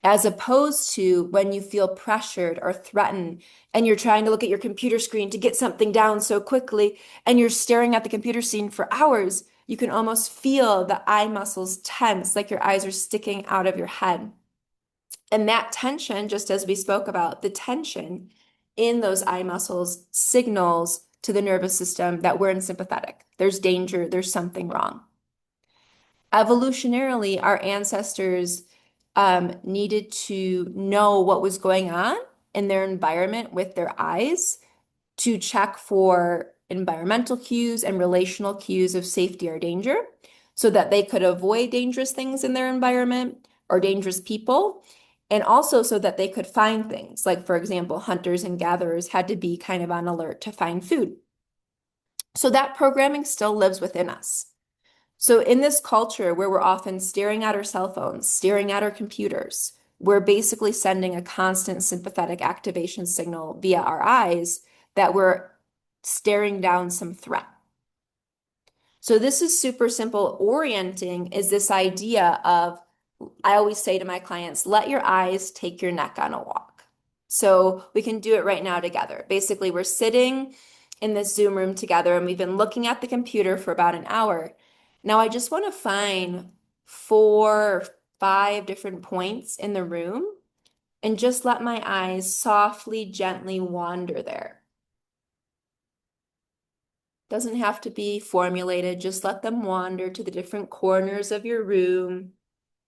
As opposed to when you feel pressured or threatened and you're trying to look at your computer screen to get something down so quickly and you're staring at the computer screen for hours, you can almost feel the eye muscles tense, like your eyes are sticking out of your head. And that tension, just as we spoke about, the tension in those eye muscles signals to the nervous system that we're in sympathetic. There's danger, there's something wrong. Evolutionarily, our ancestors needed to know what was going on in their environment with their eyes to check for environmental cues and relational cues of safety or danger so that they could avoid dangerous things in their environment or dangerous people, and also so that they could find things. Like, for example, hunters and gatherers had to be kind of on alert to find food. So that programming still lives within us. So in this culture where we're often staring at our cell phones, staring at our computers, we're basically sending a constant sympathetic activation signal via our eyes that we're staring down some threat. So this is super simple. Orienting is this idea of, I always say to my clients, let your eyes take your neck on a walk. So we can do it right now together. Basically, we're sitting in this Zoom room together and we've been looking at the computer for about an hour. Now I just want to find 4 or 5 different points in the room and just let my eyes softly, gently wander there. Doesn't have to be formulated. Just let them wander to the different corners of your room.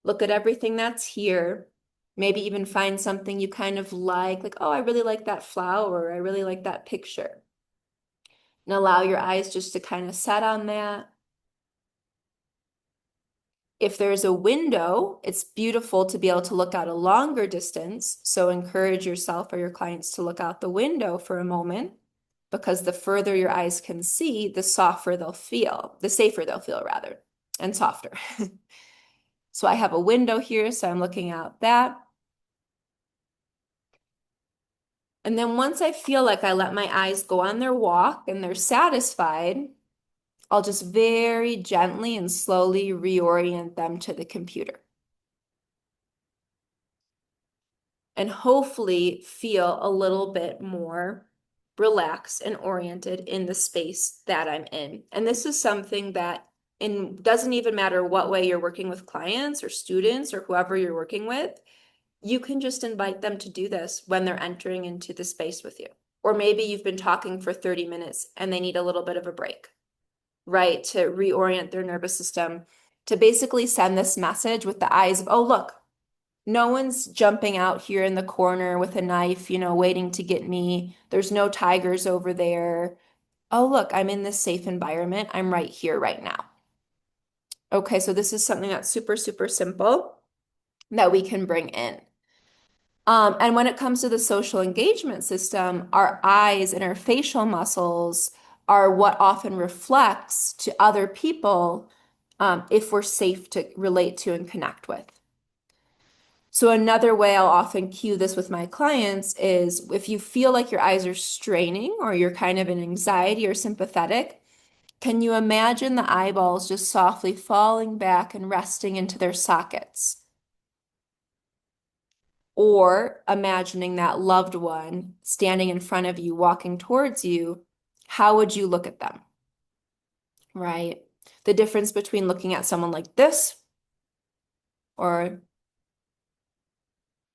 Look at everything that's here. Maybe even find something you kind of like, oh, I really like that flower. I really like that picture. And allow your eyes just to kind of set on that. If there's a window, it's beautiful to be able to look out a longer distance. So encourage yourself or your clients to look out the window for a moment, because the further your eyes can see, the softer they'll feel, the safer they'll feel rather, and softer. So I have a window here, so I'm looking out that. And then once I feel like I let my eyes go on their walk and they're satisfied, I'll just very gently and slowly reorient them to the computer. And hopefully feel a little bit more relaxed and oriented in the space that I'm in. And this is something that doesn't even matter what way you're working with clients or students or whoever you're working with, you can just invite them to do this when they're entering into the space with you. Or maybe you've been talking for 30 minutes and they need a little bit of a break, right? To reorient their nervous system, to basically send this message with the eyes of, oh, look, no one's jumping out here in the corner with a knife, waiting to get me. There's no tigers over there. Oh, look, I'm in this safe environment. I'm right here, right now. Okay, so this is something that's super, super simple that we can bring in. And when it comes to the social engagement system, our eyes and our facial muscles are what often reflects to other people if we're safe to relate to and connect with. So another way I'll often cue this with my clients is if you feel like your eyes are straining or you're kind of in anxiety or sympathetic, can you imagine the eyeballs just softly falling back and resting into their sockets? Or imagining that loved one standing in front of you, walking towards you, how would you look at them? Right? The difference between looking at someone like this or,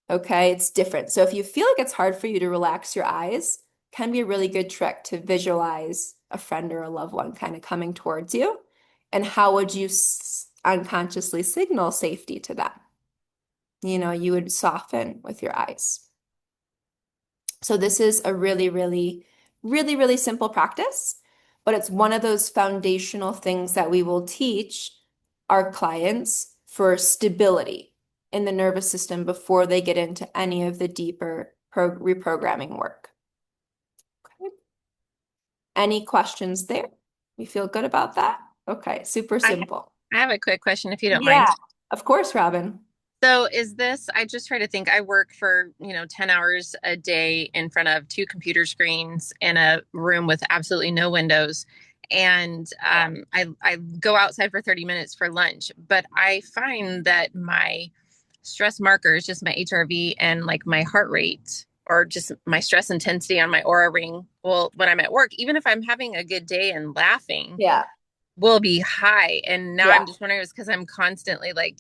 okay, it's different. So if you feel like it's hard for you to relax your eyes, can be a really good trick to visualize a friend or a loved one kind of coming towards you. And how would you unconsciously signal safety to them? You would soften with your eyes. So this is a really, really, really, really simple practice, but it's one of those foundational things that we will teach our clients for stability in the nervous system before they get into any of the deeper reprogramming work. Okay. Any questions there? We feel good about that? Okay, super simple. I have a quick question if you don't Yeah, mind. of course, Robin. So is this, I just try to think, I work for, 10 hours a day in front of two computer screens in a room with absolutely no windows. And I go outside for 30 minutes for lunch, but I find that my stress markers, just my HRV and like my heart rate or just my stress intensity on my aura ring, well, when I'm at work, even if I'm having a good day and laughing, Yeah. will be high. And now Yeah. I'm just wondering, it's because I'm constantly like,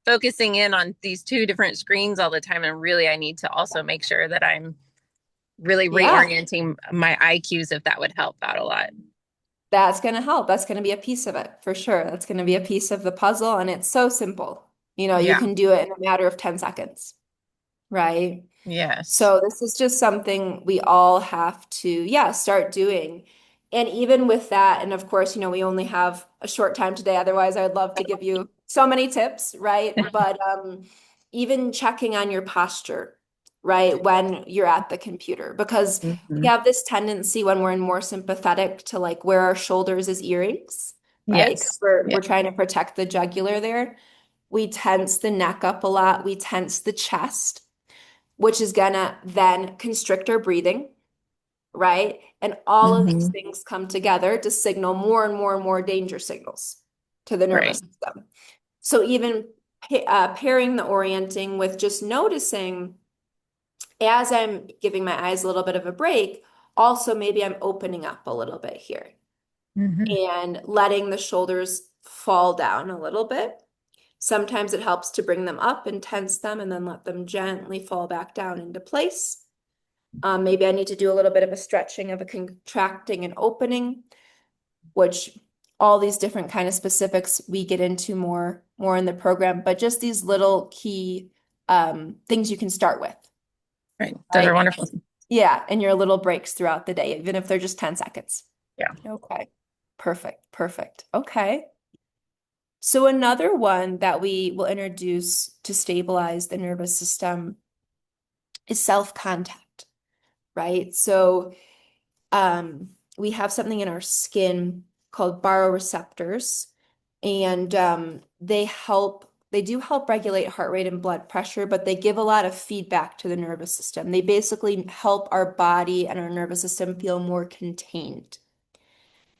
focusing in on these two different screens all the time. And really, I need to also make sure that I'm really Yeah. reorienting my IQs if that would help out a lot. That's going to help. That's going to be a piece of it for sure. That's going to be a piece of the puzzle. And it's so simple. You Yeah. can do it in a matter of 10 seconds, right? Yes. So this is just something we all have to, yeah, start doing. And even with that, and of course, we only have a short time today. Otherwise, I'd love to give you so many tips, right? But even checking on your posture, right, when you're at the computer, because we Mhm. have this tendency when we're in more sympathetic to like wear our shoulders as earrings, right? 'Cause Yes. we're Yeah. trying to protect the jugular there. We tense the neck up a lot. We tense the chest, which is gonna then constrict our breathing, right? And all of these Hmm. things come together to signal more and more and more danger signals to the nervous Right. system. So even pairing the orienting with just noticing as I'm giving my eyes a little bit of a break, also maybe I'm opening up a little bit here Hmm. and letting the shoulders fall down a little bit. Sometimes it helps to bring them up and tense them and then let them gently fall back down into place. Maybe I need to do a little bit of a stretching of a contracting and opening. which all these different kind of specifics we get into more in the program, but just these little key things you can start with. Right. Those Right. are wonderful. Yeah, and your little breaks throughout the day, even if they're just 10 seconds. Yeah. Okay. Perfect. Perfect. Okay. So another one that we will introduce to stabilize the nervous system is self-contact, right? So we have something in our skin called baroreceptors, and they do help regulate heart rate and blood pressure, but they give a lot of feedback to the nervous system. They basically help our body and our nervous system feel more contained.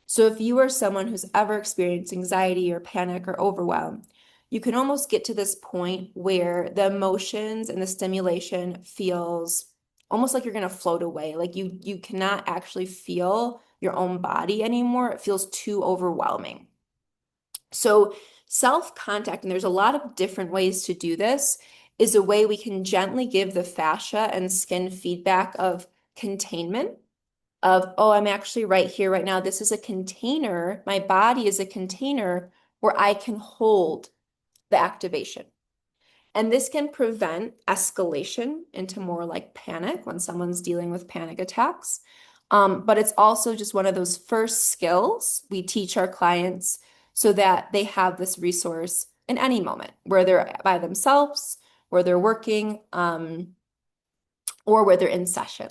So if you are someone who's ever experienced anxiety or panic or overwhelm, you can almost get to this point where the emotions and the stimulation feels almost like you're going to float away. Like you cannot actually feel your own body anymore. It feels too overwhelming. So self-contact, and there's a lot of different ways to do this, is a way we can gently give the fascia and skin feedback of containment of, oh, I'm actually right here, right now. This is a container. My body is a container where I can hold the activation. And this can prevent escalation into more like panic when someone's dealing with panic attacks. But it's also just one of those first skills we teach our clients so that they have this resource in any moment where they're by themselves, where they're working, or where they're in session.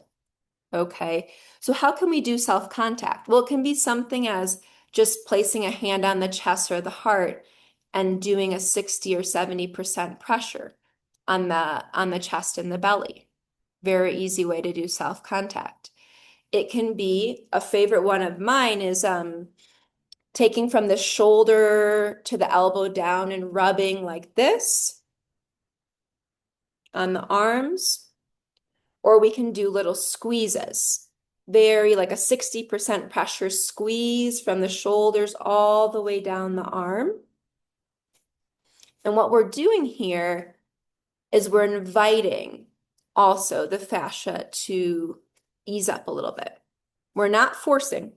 Okay, so how can we do self-contact? Well, it can be something as just placing a hand on the chest or the heart and doing a 60 or 70% pressure on the chest and the belly. Very easy way to do self-contact. It can be, a favorite one of mine is taking from the shoulder to the elbow down and rubbing like this on the arms. Or we can do little squeezes, very like a 60% pressure squeeze from the shoulders all the way down the arm. And what we're doing here is we're inviting also the fascia to ease up a little bit. We're not forcing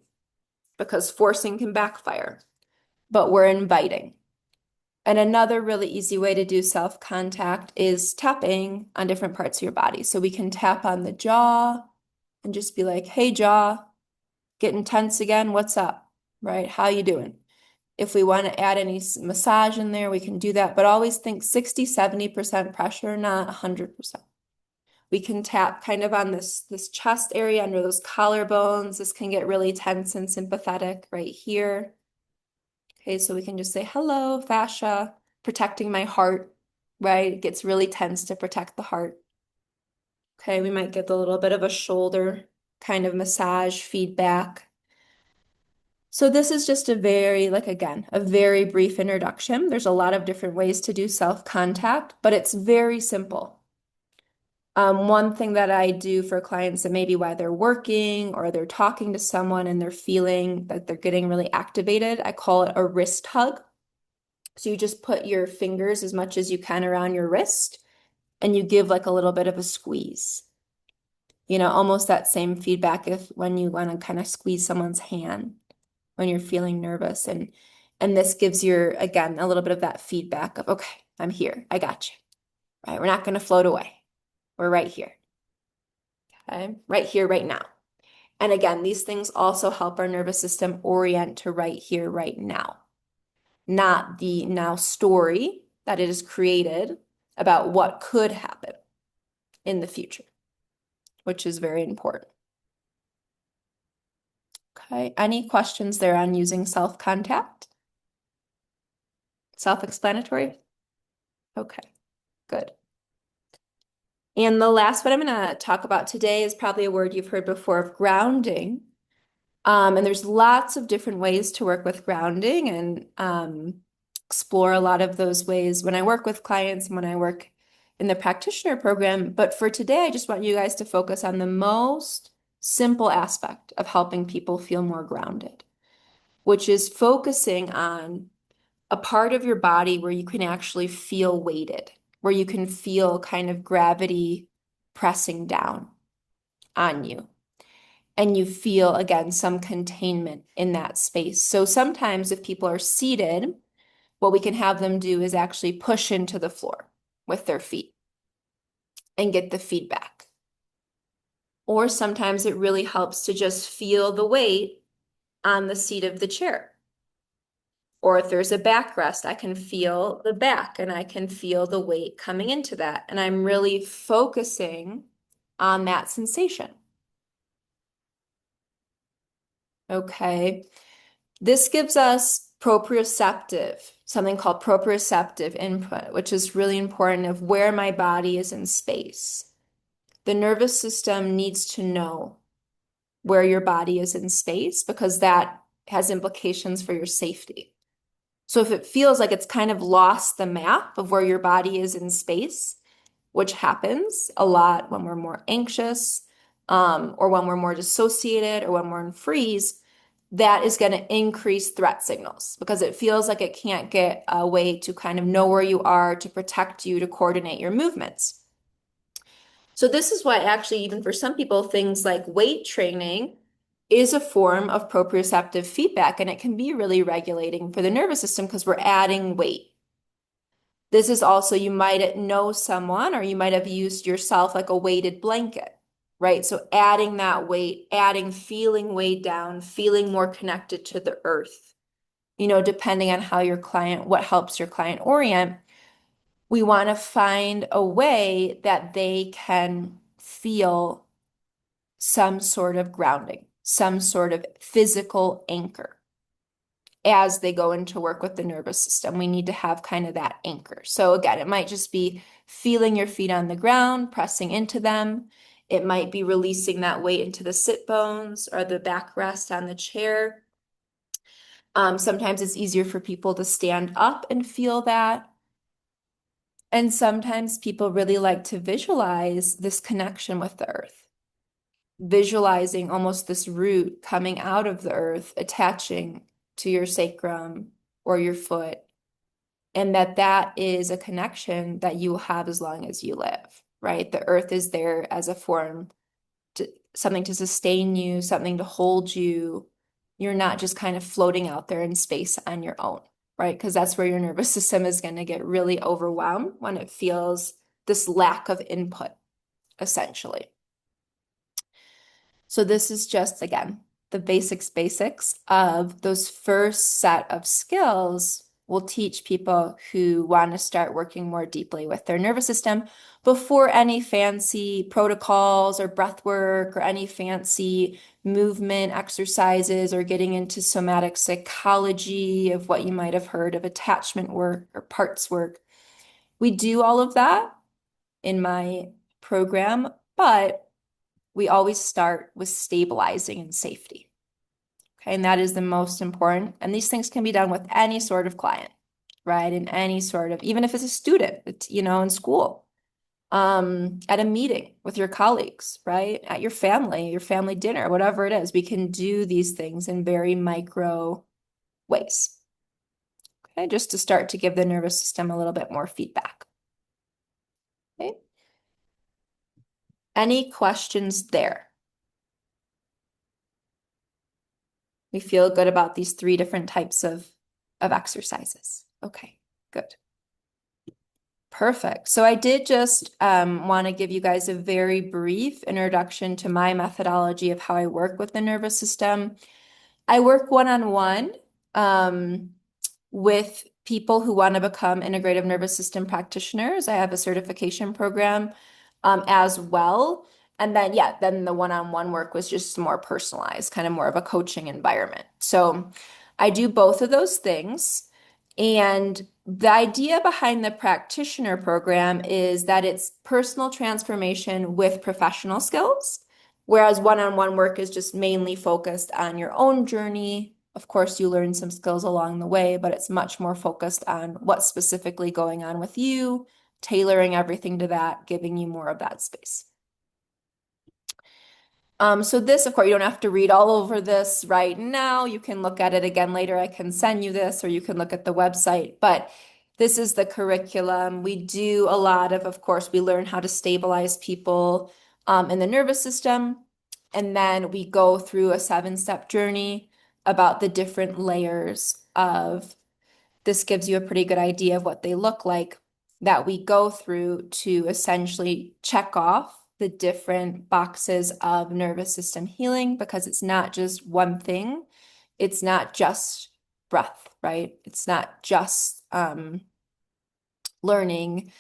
because forcing can backfire, but we're inviting. And another really easy way to do self-contact is tapping on different parts of your body. So we can tap on the jaw and just be like, hey, jaw, getting tense again? What's up? Right? How you doing? If we want to add any massage in there, we can do that. But always think 60, 70% pressure, not 100%. We can tap kind of on this chest area under those collarbones. This can get really tense and sympathetic right here. Okay, so we can just say, hello, fascia, protecting my heart, right? It gets really tense to protect the heart. Okay, we might get a little bit of a shoulder kind of massage feedback. So this is just a very, like again, a very brief introduction. There's a lot of different ways to do self-contact, but it's very simple. One thing that I do for clients that maybe while they're working or they're talking to someone and they're feeling that they're getting really activated, I call it a wrist hug. So you just put your fingers as much as you can around your wrist and you give like a little bit of a squeeze. You know, almost that same feedback if when you want to kind of squeeze someone's hand when you're feeling nervous. And this gives your, again, a little bit of that feedback of, okay, I'm here. I got you. Right? We're not going to float away. We're right here. Okay? Right here, right now. And again, these things also help our nervous system orient to right here, right now. Not the now story that it has created about what could happen in the future, which is very important. Okay, any questions there on using self-contact? Self-explanatory? Okay, good. And the last one I'm going to talk about today is probably a word you've heard before of grounding. And there's lots of different ways to work with grounding and explore a lot of those ways when I work with clients and when I work in the practitioner program. But for today, I just want you guys to focus on the most simple aspect of helping people feel more grounded, which is focusing on a part of your body where you can actually feel weighted, where you can feel kind of gravity pressing down on you. and you feel, again, some containment in that space. So sometimes if people are seated, what we can have them do is actually push into the floor with their feet and get the feedback. Or sometimes it really helps to just feel the weight on the seat of the chair. Or if there's a backrest, I can feel the back and I can feel the weight coming into that. And I'm really focusing on that sensation. Okay. This gives us proprioceptive, something called proprioceptive input, which is really important of where my body is in space. The nervous system needs to know where your body is in space because that has implications for your safety. So if it feels like it's kind of lost the map of where your body is in space, which happens a lot when we're more anxious, or when we're more dissociated, or when we're in freeze, that is going to increase threat signals because it feels like it can't get a way to kind of know where you are, to protect you, to coordinate your movements. So this is why actually, even for some people, things like weight training is a form of proprioceptive feedback, and it can be really regulating for the nervous system because we're adding weight. This is also, you might know someone or you might have used yourself like a weighted blanket, right? So adding that weight, feeling weighed down, feeling more connected to the earth, depending on how what helps your client orient. We want to find a way that they can feel some sort of grounding, some sort of physical anchor as they go into work with the nervous system. We need to have kind of that anchor. So again, it might just be feeling your feet on the ground, pressing into them. It might be releasing that weight into the sit bones or the backrest on the chair. Sometimes it's easier for people to stand up and feel that. And sometimes people really like to visualize this connection with the earth, visualizing almost this root coming out of the earth, attaching to your sacrum or your foot, and that is a connection that you will have as long as you live, right? The earth is there as a form something to sustain you, something to hold you. You're not just kind of floating out there in space on your own, right? Because that's where your nervous system is going to get really overwhelmed when it feels this lack of input, essentially. So this is just, again, the basics of those first set of skills will teach people who want to start working more deeply with their nervous system before any fancy protocols or breath work or any fancy movement exercises or getting into somatic psychology of what you might have heard of attachment work or parts work. We do all of that in my program, but we always start with stabilizing and safety. Okay, and that is the most important. And these things can be done with any sort of client, right? In any sort of, even if it's a student, in school, at a meeting with your colleagues, right? At your family dinner, whatever it is, we can do these things in very micro ways. Okay, just to start to give the nervous system a little bit more feedback. Okay. Any questions there? We feel good about these 3 different types of exercises. Okay, good. Perfect. So I did just want to give you guys a very brief introduction to my methodology of how I work with the nervous system. I work one-on-one with people who want to become integrative nervous system practitioners. I have a certification program as well. And then, then the one-on-one work was just more personalized, kind of more of a coaching environment. So I do both of those things. And the idea behind the practitioner program is that it's personal transformation with professional skills, whereas one-on-one work is just mainly focused on your own journey. Of course, you learn some skills along the way, but it's much more focused on what's specifically going on with you, tailoring everything to that, giving you more of that space. So this, of course, you don't have to read all over this right now. You can look at it again later. I can send you this, or you can look at the website. But this is the curriculum. We do a lot of course, we learn how to stabilize people in the nervous system. And then we go through a 7-step journey about the different layers of this gives you a pretty good idea of what they look like that we go through to essentially check off the different boxes of nervous system healing because it's not just one thing. It's not just breath, right? It's not just learning,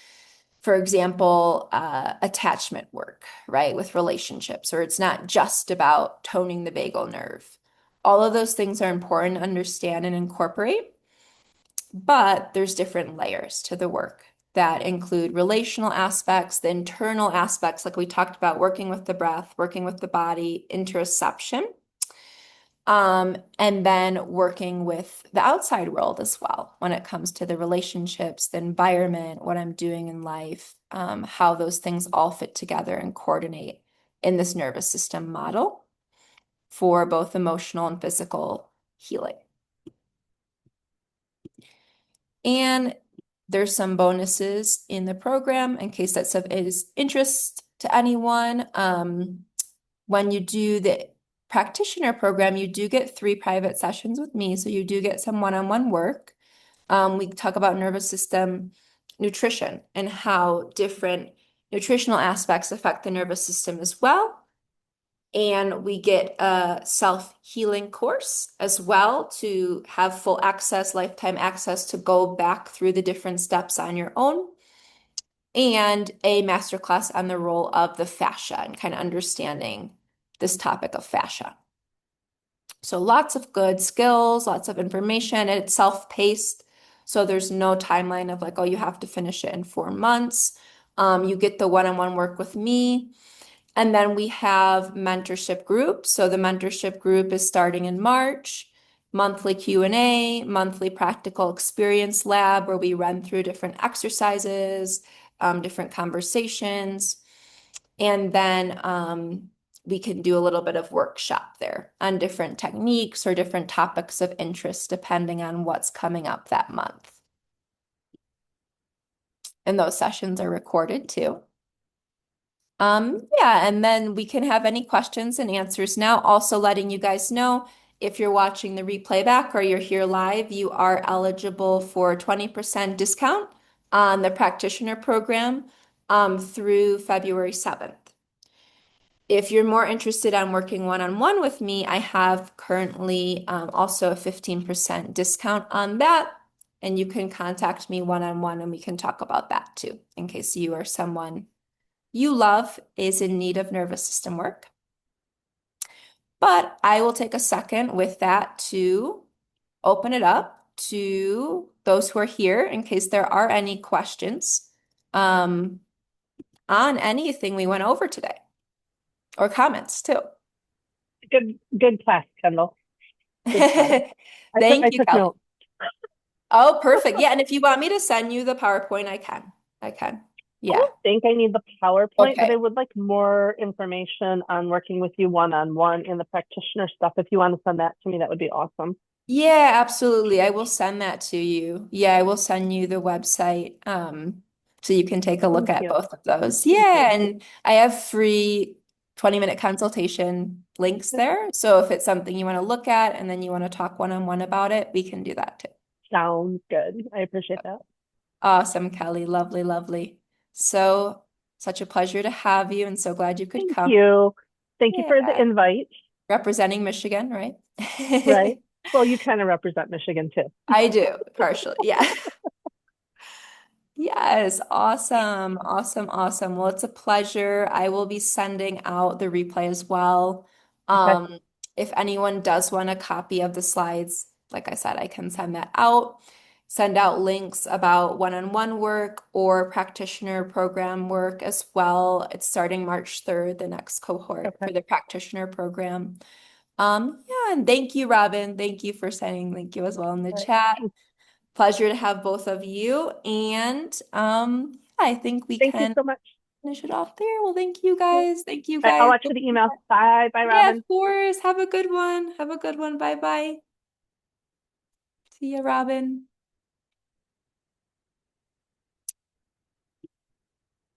for example, attachment work, right, with relationships, or it's not just about toning the vagal nerve. All of those things are important to understand and incorporate, but there's different layers to the work that include relational aspects, the internal aspects, like we talked about, working with the breath, working with the body, interoception. And then working with the outside world as well when it comes to the relationships, the environment, what I'm doing in life, how those things all fit together and coordinate in this nervous system model for both emotional and physical healing. And there's some bonuses in the program in case that stuff is interest to anyone. When you do the practitioner program, you do get 3 private sessions with me, so you do get some one-on-one work. We talk about nervous system nutrition and how different nutritional aspects affect the nervous system as well. And we get a self-healing course as well to have full access, lifetime access to go back through the different steps on your own. And a masterclass on the role of the fascia and kind of understanding this topic of fascia. So lots of good skills, lots of information, and it's self-paced. So there's no timeline of like, oh, you have to finish it in 4 months. You get the one-on-one work with me. And then we have mentorship groups. So the mentorship group is starting in March, monthly Q&A, monthly practical experience lab where we run through different exercises, different conversations. And then we can do a little bit of workshop there on different techniques or different topics of interest depending on what's coming up that month. And those sessions are recorded too. Yeah, and then we can have any questions and answers now. Also letting you guys know if you're watching the replay back or you're here live, you are eligible for 20% discount on the practitioner program through February 7th. If you're more interested on working one-on-one with me, I have currently also a 15% discount on that. And you can contact me one-on-one and we can talk about that too, in case you or someone you love is in need of nervous system work. But I will take a second with that to open it up to those who are here in case there are any questions on anything we went over today or comments too. Good class, Kendall. Good class. Thank I you, took Kelly. notes. Oh, perfect. Yeah, and if you want me to send you the PowerPoint, I can. I Yeah. don't think I need the PowerPoint, but Okay. I would like more information on working with you one-on-one in the practitioner stuff. If you want to send that to me, that would be awesome. Yeah, absolutely. I will send that to you. Yeah, I will send you the website so you can take a look Thank at you. both of those. Thank Yeah, you. and I have free 20-minute consultation links there. So if it's something you want to look at and then you want to talk one-on-one about it, we can do that too. Sounds good. I appreciate that. Awesome, Kelly. Lovely, lovely. So such a pleasure to have you and so glad you could Thank come. you. Thank you for the Yeah, invite. representing Michigan, right? Right. Well, you kind of represent Michigan too. I do, partially. Yeah. Yes, awesome, awesome, awesome. Well, it's a pleasure. I will be sending out the replay as well. Okay. If anyone does want a copy of the slides, like I said, I can send that out. Send out links about one-on-one work or practitioner program work as well. It's starting March 3rd, the next cohort for Okay. the practitioner program. Yeah, and thank you, Robin. Thank you for saying thank you as well in the All right. chat. Pleasure to have both of you. And I think we Thank you can so much. finish it off there. Well, thank you guys. Thank you I'll guys. watch for the email. Bye. Bye, Yeah, Robin. of course. Have a good one. Have a good one. Bye bye. See ya, Robin.